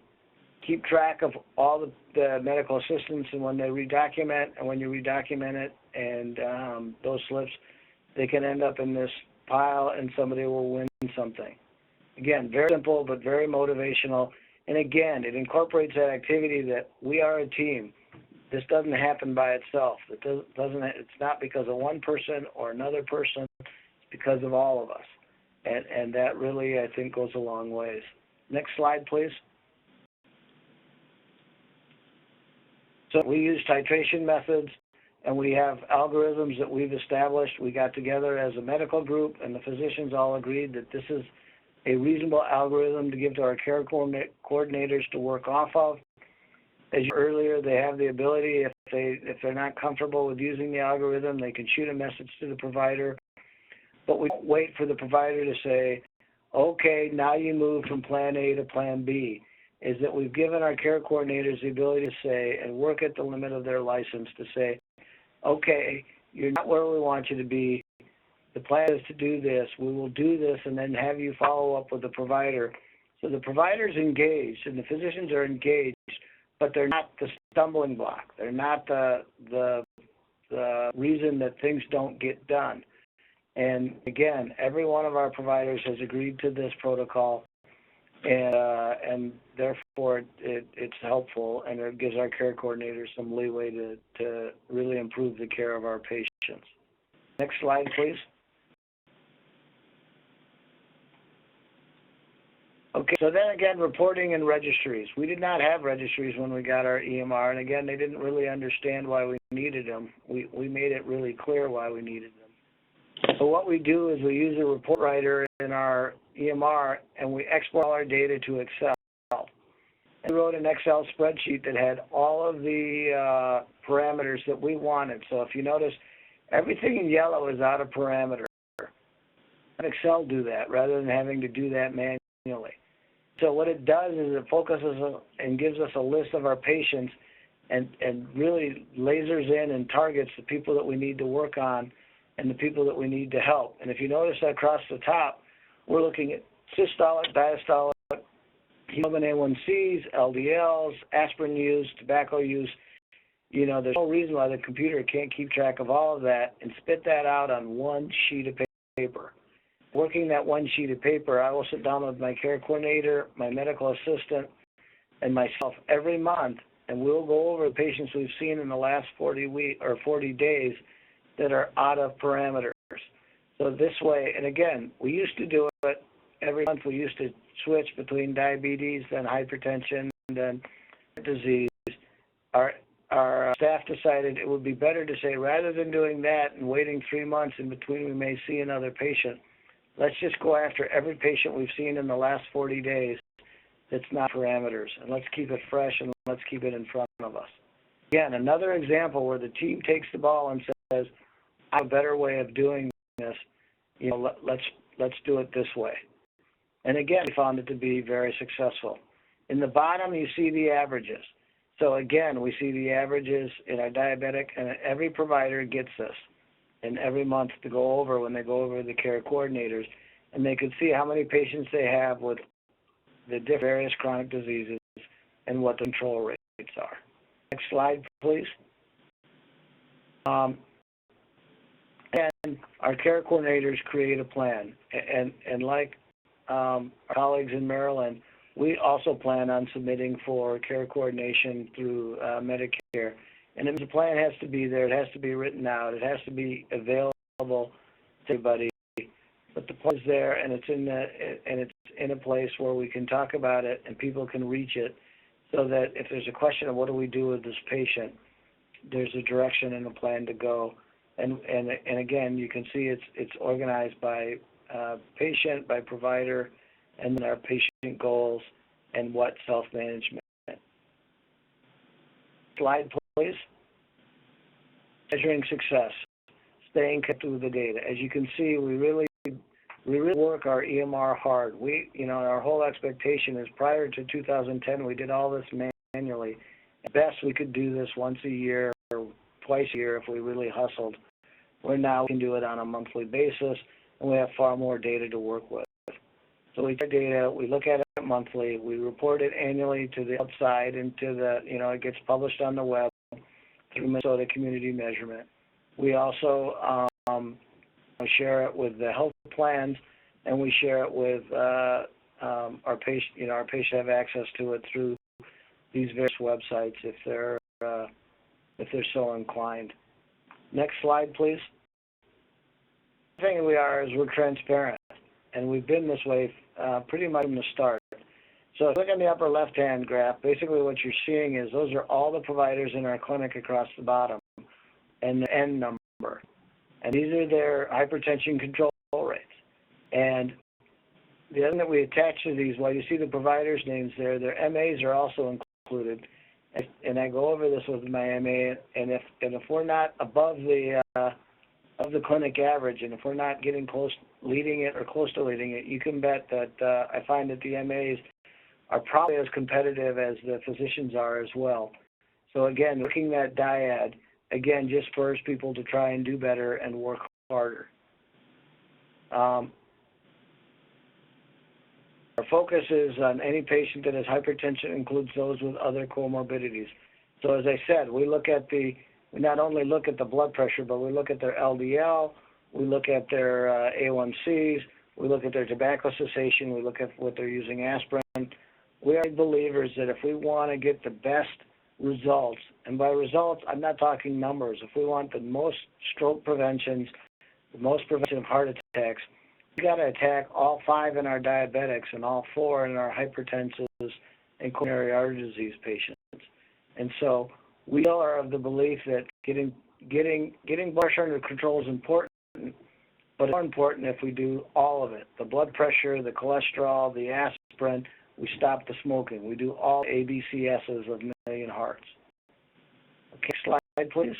keep track of all the medical assistants, and when they redocument, and when you redocument it, and those slips, they can end up in this pile, and somebody will win something. Again, very simple, but very motivational. And again, it incorporates that activity that we are a team. this doesn't happen by itself. It's not because of one person or another person. It's because of all of us. And that really, I think, goes a long ways. Next slide, please. So we use titration methods, and we have algorithms that we've established. We got together as a medical group, and the physicians all agreed that this is a reasonable algorithm to give to our care coordinators to work off of. As you earlier, they have the ability, if they're not comfortable with using the algorithm, they can shoot a message to the provider. But we don't wait for the provider to say, okay, now you move from plan A to plan B. Is that we've given our care coordinators the ability to say and work at the limit of their license to say, okay, you're not where we want you to be. The plan is to do this. We will do this and then have you follow up with the provider. So the provider's engaged and the physicians are engaged, but they're not the stumbling block. They're not the reason that things don't get done. And again, every one of our providers has agreed to this protocol. And therefore it's helpful, and it gives our care coordinators some leeway to really improve the care of our patients. Next slide, please. Okay, so then again, reporting and registries. We did not have registries when we got our EMR, and again, they didn't really understand why we needed them. We made it really clear why we needed them. So what we do is we use a report writer in our EMR, and we export all our data to Excel. And we wrote an Excel spreadsheet that had all of the parameters that we wanted. So if you notice, everything in yellow is out of parameter. Let Excel do that rather than having to do that manually. So what it does is it focuses and gives us a list of our patients and really lasers in and targets the people that we need to work on and the people that we need to help. And if you notice across the top, we're looking at systolic, diastolic, hemoglobin A1Cs, LDLs, aspirin use, tobacco use. You know, there's no reason why the computer can't keep track of all of that and spit that out on one sheet of paper. Working that one sheet of paper, I will sit down with my care coordinator, my medical assistant, and myself every month, and we'll go over the patients we've seen in the last 40 days that are out of parameters. So this way, and again, we used to do it every month. We used to switch between diabetes, then hypertension, then disease. Our staff decided it would be better to say, rather than doing that and waiting 3 months in between we may see another patient, let's just go after every patient we've seen in the last 40 days that's not parameters, and let's keep it fresh and let's keep it in front of us. Again, another example where the team takes the ball and says, I have a better way of doing this. You know, let's do it this way. And again, we found it to be very successful. In the bottom, you see the averages. So again, we see the averages in our diabetic, and every provider gets this. And every month to go over when they go over the care coordinators, and they can see how many patients they have with the various chronic diseases and what the control rates are. Next slide, please. And our care coordinators create a plan. And like our colleagues in Maryland, we also plan on submitting for care coordination through Medicare. And the plan has to be there. It has to be written out. It has to be available to everybody. But the plan is there, and it's in a place where we can talk about it and people can reach it, so that if there's a question of what do we do with this patient, there's a direction and a plan to go. And again, you can see it's organized by patient, by provider, and then our patient goals and what self-management. Slide, please. Measuring success, staying connected with the data. As you can see, we really work our EMR hard. Our whole expectation is prior to 2010, we did all this manually. At best, we could do this once a year or twice a year if we really hustled. Where now we can do it on a monthly basis, and we have far more data to work with. So we take data, we look at it monthly, we report it annually to the outside and to the, it gets published on the web through Minnesota Community Measurement. We also share it with the health plans, and we share it with our patient. Our patients have access to it through these various websites if they're they're so inclined. Next slide, please. The thing we are is we're transparent, and we've been this way pretty much from the start. So if you look on the upper left-hand graph, basically what you're seeing is those are all the providers in our clinic across the bottom and the N number. And these are their hypertension control rates. And the other thing that we attach to these, while you see the providers' names there, their MAs are also included. And I go over this with my MA, and if we're not above the clinic average, and if we're not getting close, leading it or close to leading it, you can bet that I find that the MAs are probably as competitive as the physicians are as well. So again, looking at dyad, again, just spurs people to try and do better and work harder. Our focus is on any patient that has hypertension, includes those with other comorbidities. So as I said, we not only look at the blood pressure, but we look at their LDL, we look at their A1Cs, we look at their tobacco cessation, we look at what they're using aspirin. We are believers that if we want to get the best results, and by results, I'm not talking numbers, if we want the most stroke preventions, the most prevention of heart attacks, we got to attack all 5 in our diabetics and all 4 in our hypertensives and coronary artery disease patients. And so we are of the belief that getting blood pressure under control is important, but it's more important if we do all of it. The blood pressure, the cholesterol, the aspirin, we stop the smoking. We do all ABCSs of million hearts. Okay, slide, please.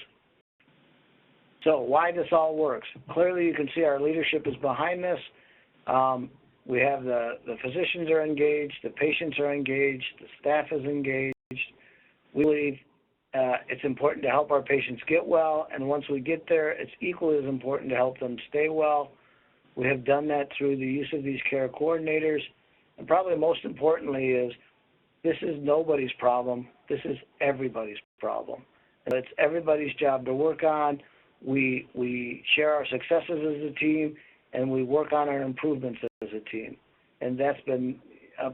So why this all works. Clearly, you can see our leadership is behind this. We have the physicians are engaged, the patients are engaged, the staff is engaged. We believe it's important to help our patients get well, and once we get there, it's equally as important to help them stay well. We have done that through the use of these care coordinators. And probably most importantly is this is nobody's problem. This is everybody's problem. And it's everybody's job to work on. We share our successes as a team, and we work on our improvements as a team. And that's been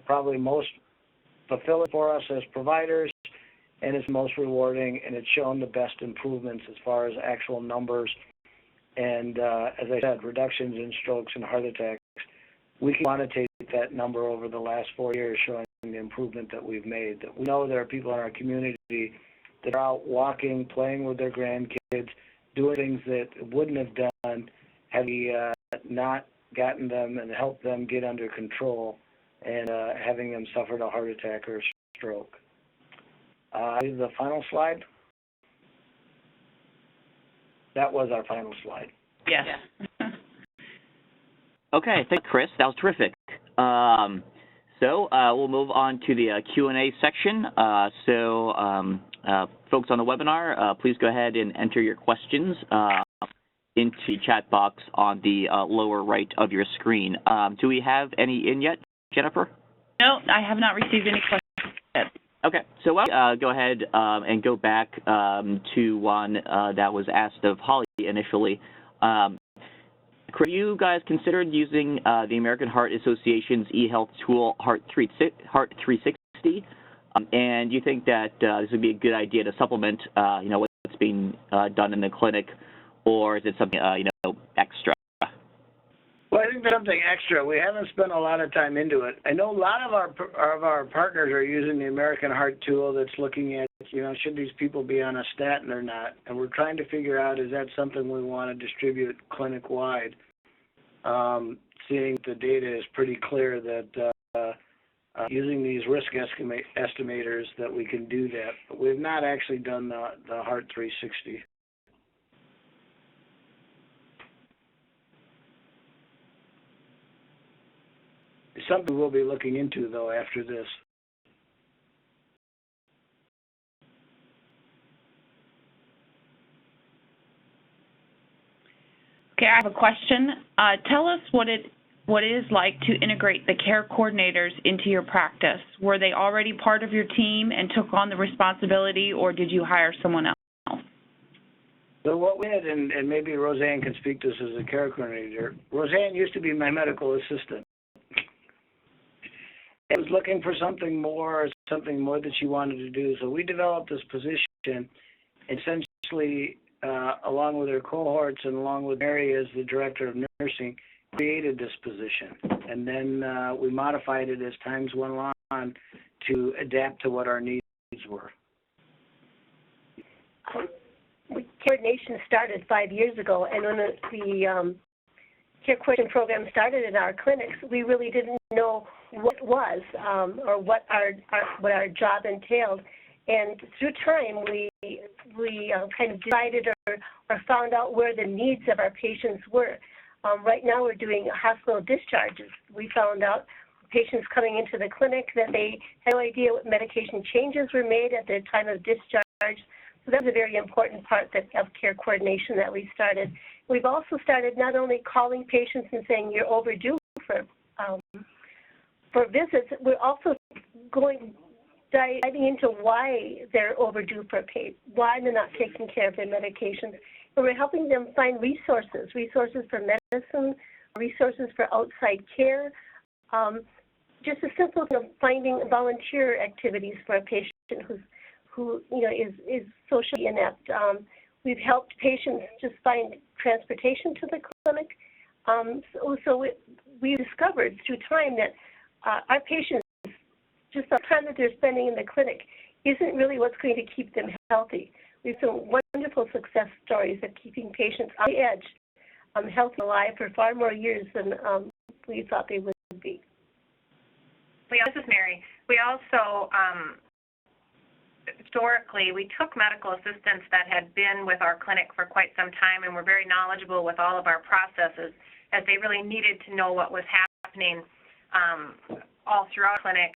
probably most fulfilling for us as providers, and it's most rewarding, and it's shown the best improvements as far as actual numbers. And as I said, reductions in strokes and heart attacks. We can quantitate that number over the last 4 years, showing the improvement that we've made. That we know there are people in our community that are out walking, playing with their grandkids, doing things that wouldn't have done had we not gotten them and helped them get under control and having them suffer a heart attack or a stroke. The final slide. That was our final slide. Yes. Okay, thanks, Chris. That was terrific. So we'll move on to the Q&A section. Folks on the webinar, please go ahead and enter your questions into the chat box on the lower right of your screen. Do we have any in yet, Jennifer? No, I have not received any questions yet. Okay, so I'll go ahead and go back to one that was asked of Holly initially. Have you guys considered using the American Heart Association's eHealth tool, Heart 360? And do you think that this would be a good idea to supplement, what's being done in the clinic, or is it something, extra? Well, I think there's something extra. We haven't spent a lot of time into it. I know a lot of our partners are using the American Heart tool that's looking at, should these people be on a statin or not? And we're trying to figure out, is that something we want to distribute clinic-wide? Seeing the data is pretty clear that using these risk estimators that we can do that. But we've not actually done the Heart 360. It's something we'll be looking into, though, after this. Okay, I have a question. Tell us what it is like to integrate the care coordinators into your practice. Were they already part of your team and took on the responsibility, or did you hire someone else? So what we did, and maybe Roseanne can speak to this as a care coordinator, Roseanne used to be my medical assistant. I was looking for something more that she wanted to do. So we developed this position. And since along with her cohorts and along with Mary as the director of nursing, created this position. And then we modified it as times went on to adapt to what our needs were. Coordination started 5 years ago, and when the care coordination program started in our clinics, we really didn't know what it was or what our job entailed. And through time, we kind of decided or found out where the needs of our patients were. Right now, we're doing hospital discharges. We found out patients coming into the clinic that they had no idea what medication changes were made at the time of discharge. So that was a very important part of care coordination that we started. We've also started not only calling patients and saying you're overdue for visits, we're also diving into why they're overdue for why they're not taking care of their medications. And we're helping them find resources for medicine, resources for outside care, just as simple as finding volunteer activities for a patient who is socially inept. We've helped patients just find transportation to the clinic. So we discovered through time that our patients, just the time that they're spending in the clinic, isn't really what's going to keep them healthy. We have some wonderful success stories of keeping patients on the edge, healthy and alive for far more years than we thought they would be. This is Mary. We also historically, we took medical assistants that had been with our clinic for quite some time and were very knowledgeable with all of our processes, as they really needed to know what was happening all throughout our clinic.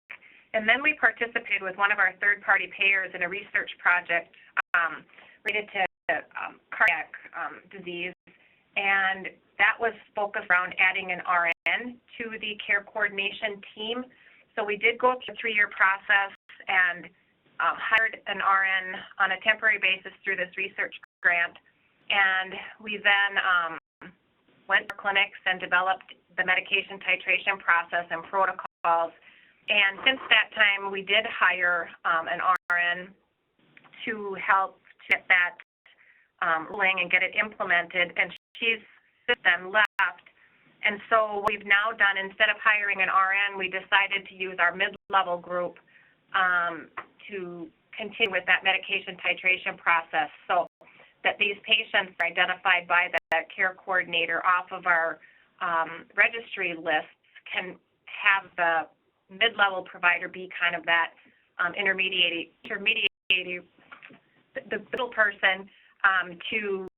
And then we participated with one of our third-party payers in a research project related to cardiac disease, and that was focused around adding an RN to the care coordination team. So we did go through a 3-year process and hired an RN on a temporary basis through this research grant, and we then went to clinics and developed the medication titration process and protocols. And since that time, we did hire an RN to help get that ruling and get it implemented, and she's then left. And so we've now done, instead of hiring an RN, we decided to use our mid-level group to continue with that medication titration process, so that these patients are identified by that care coordinator off of our registry lists can have the mid-level provider be kind of that intermediate, the middle person to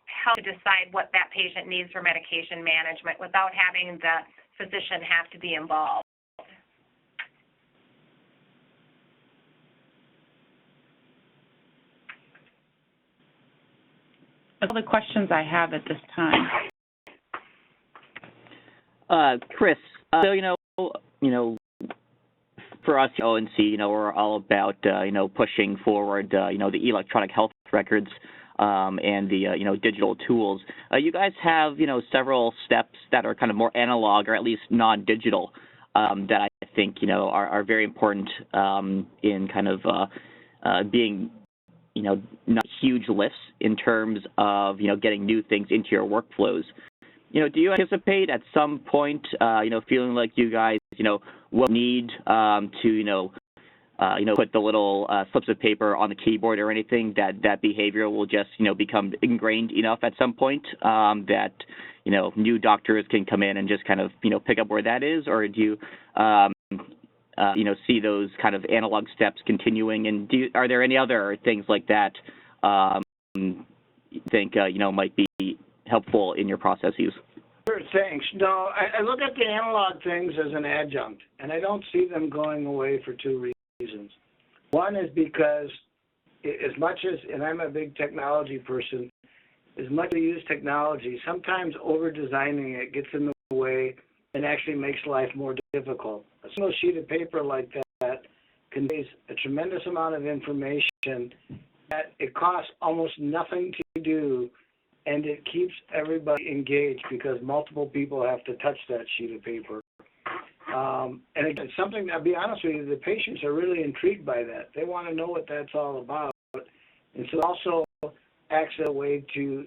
help to decide what that patient needs for medication management without having the physician have to be involved. That's all the questions I have at this time. Chris, so for us at ONC, we're all about pushing forward the electronic health records and the digital tools. You guys have several steps that are kind of more analog or at least non-digital that I think are very important in kind of being not huge lifts in terms of getting new things into your workflows. Do you anticipate at some point feeling like you guys will need to put the little slips of paper on the keyboard or anything, that behavior will just become ingrained enough at some point that new doctors can come in and just kind of pick up where that is? Or do you see those kind of analog steps continuing, and are there any other things like that you think might be helpful in your processes? Sure, thanks. No, I look at the analog things as an adjunct, and I don't see them going away for 2 reasons. One is because as much as, and I'm a big technology person, as much as we use technology, sometimes over-designing it gets in the way and actually makes life more difficult. A single sheet of paper like that contains a tremendous amount of information that it costs almost nothing to do, and it keeps everybody engaged because multiple people have to touch that sheet of paper. And again, something, I'll be honest with you, the patients are really intrigued by that. They want to know what that's all about. And so also, access a way to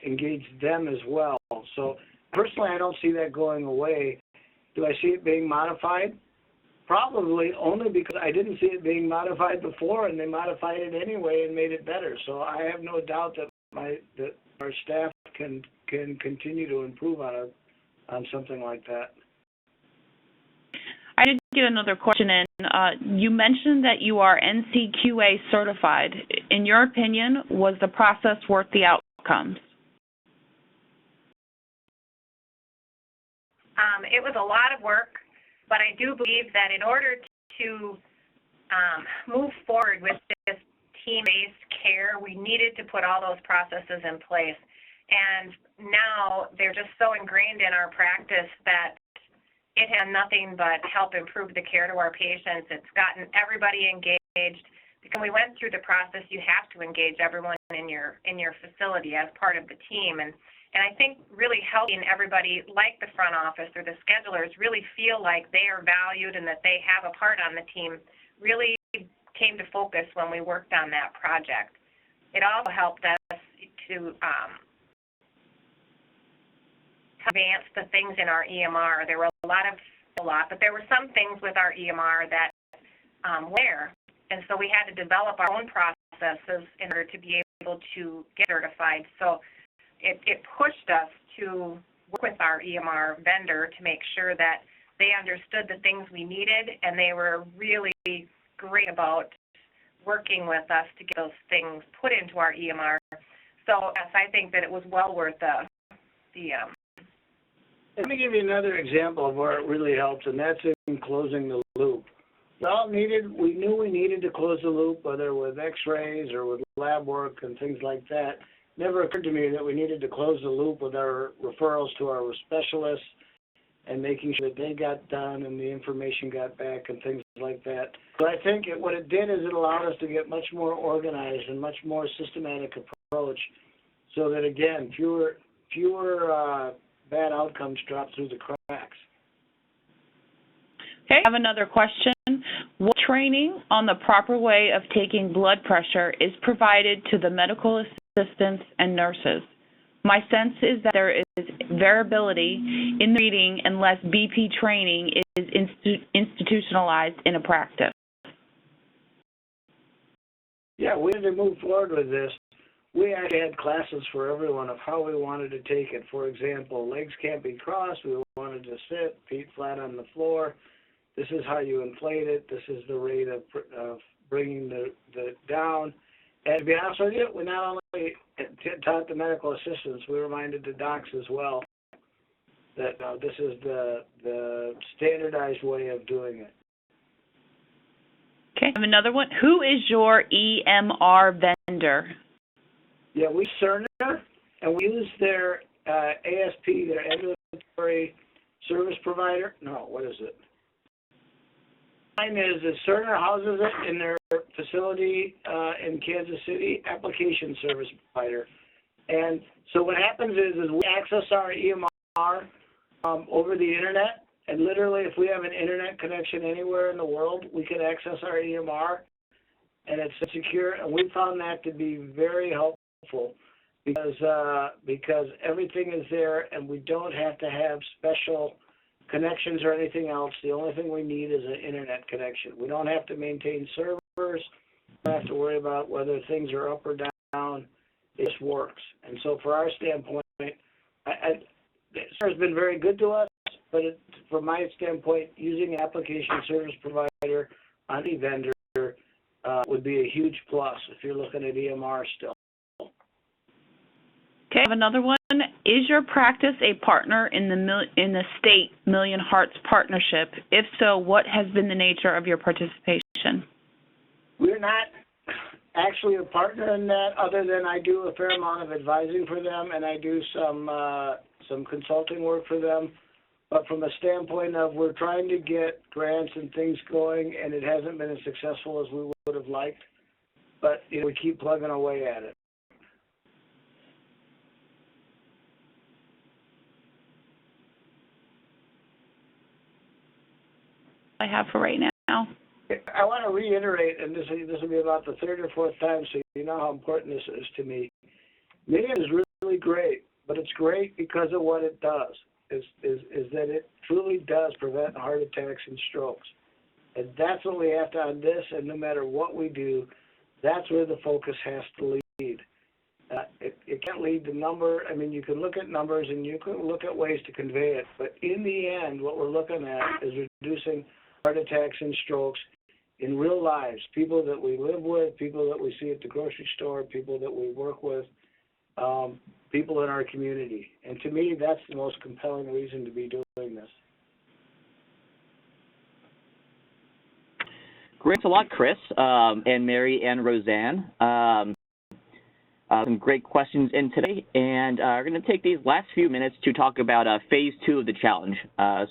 engage them as well. So personally, I don't see that going away. Do I see it being modified? Probably, only because I didn't see it being modified before, and they modified it anyway and made it better. So I have no doubt that our staff can continue to improve on something like that. I did get another question in. You mentioned that you are NCQA certified. In your opinion, was the process worth the outcomes? It was a lot of work, but I do believe that in order to move forward with this team-based care, we needed to put all those processes in place. And now they're just so ingrained in our practice that it has nothing but help improve the care to our patients. It's gotten everybody engaged. Because when we went through the process, you have to engage everyone in your facility as part of the team. And I think really helping everybody, like the front office or the schedulers, really feel like they are valued and that they have a part on the team really came to focus when we worked on that project. It also helped us to advance the things in our EMR. There were but there were some things with our EMR that and so we had to develop our own processes in order to be able to get certified. So it pushed us to work with our EMR vendor to make sure that they understood the things we needed, and they were really great about working with us to get those things put into our EMR. So yes, I think that it was well worth the Let me give you another example of where it really helps, and that's in closing the loop. We knew we needed to close the loop, whether with x-rays or with lab work and things like that. Never occurred to me that we needed to close the loop with our referrals to our specialists and making sure that they got done and the information got back and things like that. But I think what it did is it allowed us to get much more organized and much more systematic approach so that, again, fewer bad outcomes drop through the cracks. Okay, I have another question. What training on the proper way of taking blood pressure is provided to the medical assistants and nurses? My sense is that there is variability in the reading unless BP training is institutionalized in a practice. Yeah, we had to move forward with this. We actually had classes for everyone of how we wanted to take it. For example, legs can't be crossed. We wanted to sit, feet flat on the floor. This is how you inflate it. This is the rate of bringing the down. And to be honest with you, we not only taught the medical assistants, we reminded the docs as well that this is the standardized way of doing it. Okay, I have another one. Who is your EMR vendor? Yeah, we Cerner, and we use their ASP, their ambulatory service provider. No, what is it? Mine is Cerner houses it in their facility in Kansas City, application service provider. And so what happens is we access our EMR over the internet, and literally if we have an internet connection anywhere in the world, we can access our EMR, and it's secure. And we found that to be very helpful because everything is there, and we don't have to have special connections or anything else. The only thing we need is an internet connection. We don't have to maintain servers. We don't have to worry about whether things are up or down. It just works. And so for our standpoint, has been very good to us, but from my standpoint, using an application service provider on any vendor would be a huge plus if you're looking at EMR still. Okay, I have another one. Is your practice a partner in the state Million Hearts Partnership? If so, what has been the nature of your participation? We're not actually a partner in that, other than I do a fair amount of advising for them, and I do some consulting work for them. But from a standpoint of we're trying to get grants and things going, and it hasn't been as successful as we would have liked. But we keep plugging away at it. I have for right now. I want to reiterate, and this will be about the third or fourth time, so you know how important this is to me. Million is really great, but it's great because of what it does, is that it truly does prevent heart attacks and strokes. And that's what we have to on this, and no matter what we do, that's where the focus has to lead. It can't lead to number. I mean, you can look at numbers and you can look at ways to convey it, but in the end, what we're looking at is reducing heart attacks and strokes in real lives, people that we live with, people that we see at the grocery store, people that we work with, people in our community. And to me, that's the most compelling reason to be doing this. Great, a lot, Chris, and Mary and Roseanne. Some great questions in today, and we're going to take these last few minutes to talk about phase 2 of the challenge.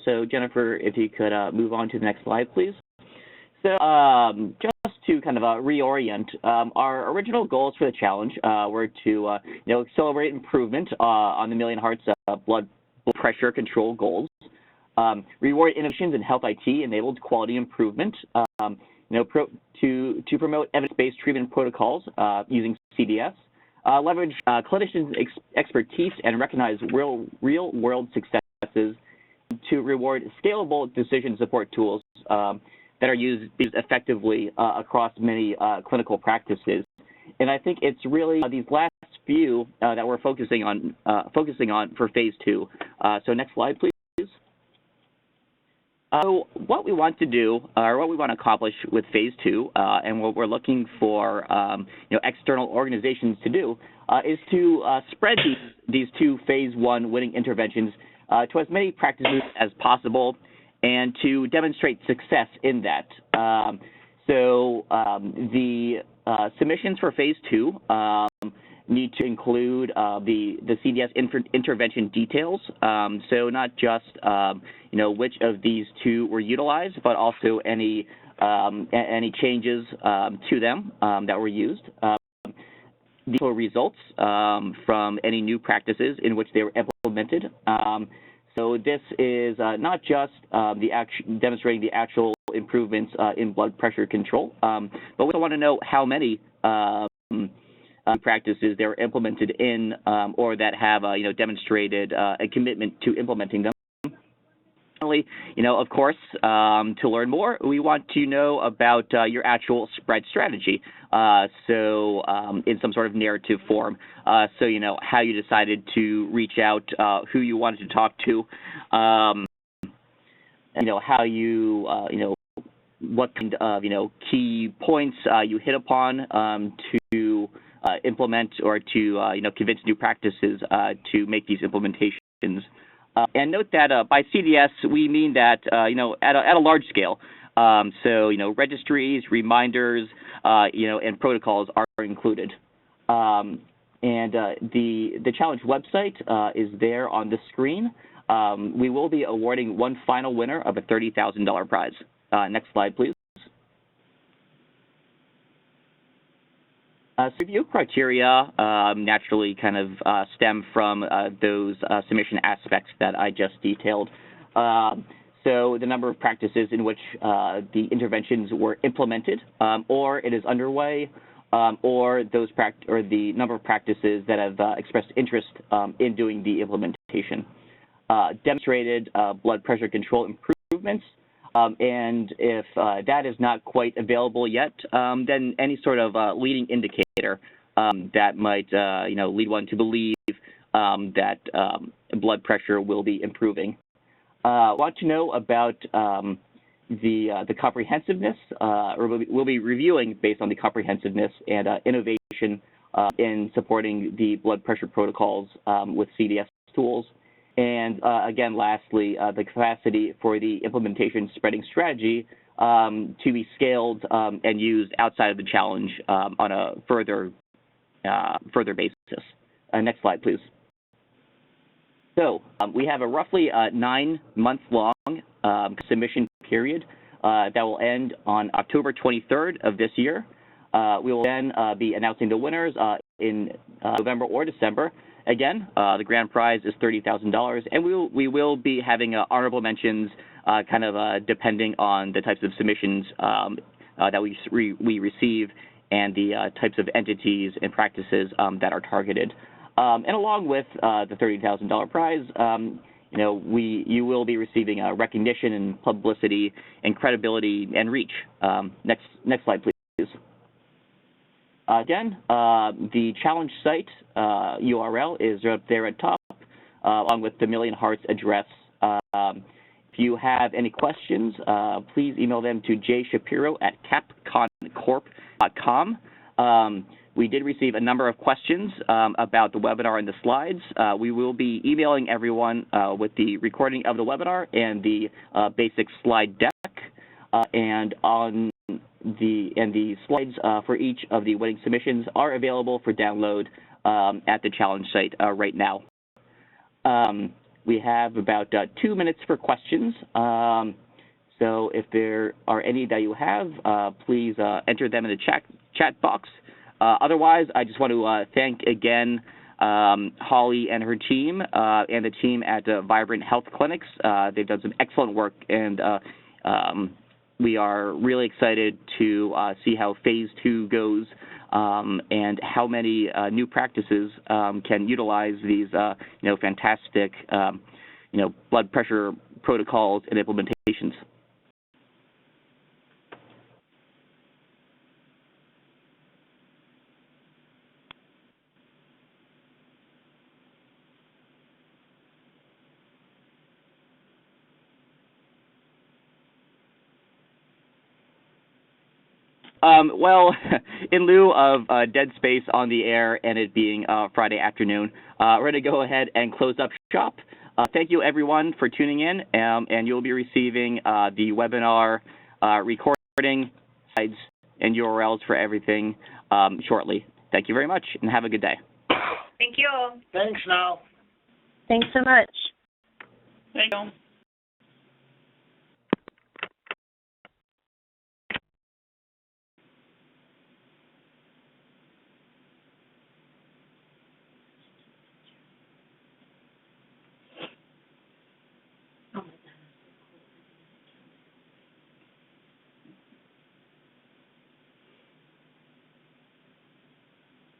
So, Jennifer, if you could move on to the next slide, please. So, just to kind of reorient, our original goals for the challenge were to, accelerate improvement on the Million Hearts blood pressure control goals, reward innovations in health IT enabled quality improvement, to promote evidence-based treatment protocols using CDS, leverage clinicians' expertise and recognize real-world successes to reward scalable decision support tools that are used effectively across many clinical practices. And I think it's really these last few that we're focusing on for phase 2. So next slide, please. So what we want to do, or what we want to accomplish with phase 2, and what we're looking for, external organizations to do, is to spread these 2 phase 1 winning interventions to as many practices as possible, and to demonstrate success in that. The submissions for phase 2 need to include the CDS intervention details. So not just which of these 2 were utilized, but also any changes to them that were used. The results from any new practices in which they were implemented. So this is not just demonstrating the actual improvements in blood pressure control, but we also want to know how many practices they were implemented in, or that have demonstrated a commitment to implementing them. Finally, of course, to learn more, we want to know about your actual spread strategy. In some sort of narrative form. So how you decided to reach out, who you wanted to talk to, how you, what kind of, key points you hit upon to implement or to, convince new practices to make these implementations. And note that by CDS, we mean that, at a large scale. Registries, reminders, and protocols are included. The challenge website is there on the screen. We will be awarding one final winner of a $30,000 prize. Next slide, please. Review criteria naturally kind of stem from those submission aspects that I just detailed. So the number of practices in which the interventions were implemented, or it is underway, or the number of practices that have expressed interest in doing the implementation. Demonstrated blood pressure control improvements, and if that is not quite available yet, then any sort of leading indicator that might lead one to believe that blood pressure will be improving. Want to know about the comprehensiveness, or we'll be reviewing based on the comprehensiveness and innovation in supporting the blood pressure protocols with CDS tools. And again, lastly, the capacity for the implementation spreading strategy to be scaled and used outside of the challenge on a further basis. Next slide, please. So we have a roughly 9-month-long submission period that will end on October 23rd of this year. We will then be announcing the winners in November or December. Again, the grand prize is $30,000, and we will be having honorable mentions depending on the types of submissions that we receive and the types of entities and practices that are targeted. And along with the $30,000 prize, you will be receiving recognition and publicity and credibility and reach. Next slide, please. Again, the challenge site URL is up there at top, along with the Million Hearts address. If you have any questions, please email them to jshapiro@capconcorp.com. We did receive a number of questions about the webinar and the slides. We will be emailing everyone with the recording of the webinar and the basic slide deck, and the slides for each of the winning submissions are available for download at the challenge site right now. We have about 2 minutes for questions. So if there are any that you have, please enter them in the chat box. Otherwise, I just want to thank again Holly and her team and the team at Vibrant Health Clinics. They've done some excellent work, and we are really excited to see how Phase 2 goes and how many new practices can utilize these fantastic blood pressure protocols and implementations. Well, in lieu of dead space on the air and it being Friday afternoon, we're going to go ahead and close up shop. Thank you, everyone, for tuning in, and you'll be receiving the webinar recording, slides, and URLs for everything shortly. Thank you very much, and have a good day. Thank you. Thanks now. Thanks so much. Thank you.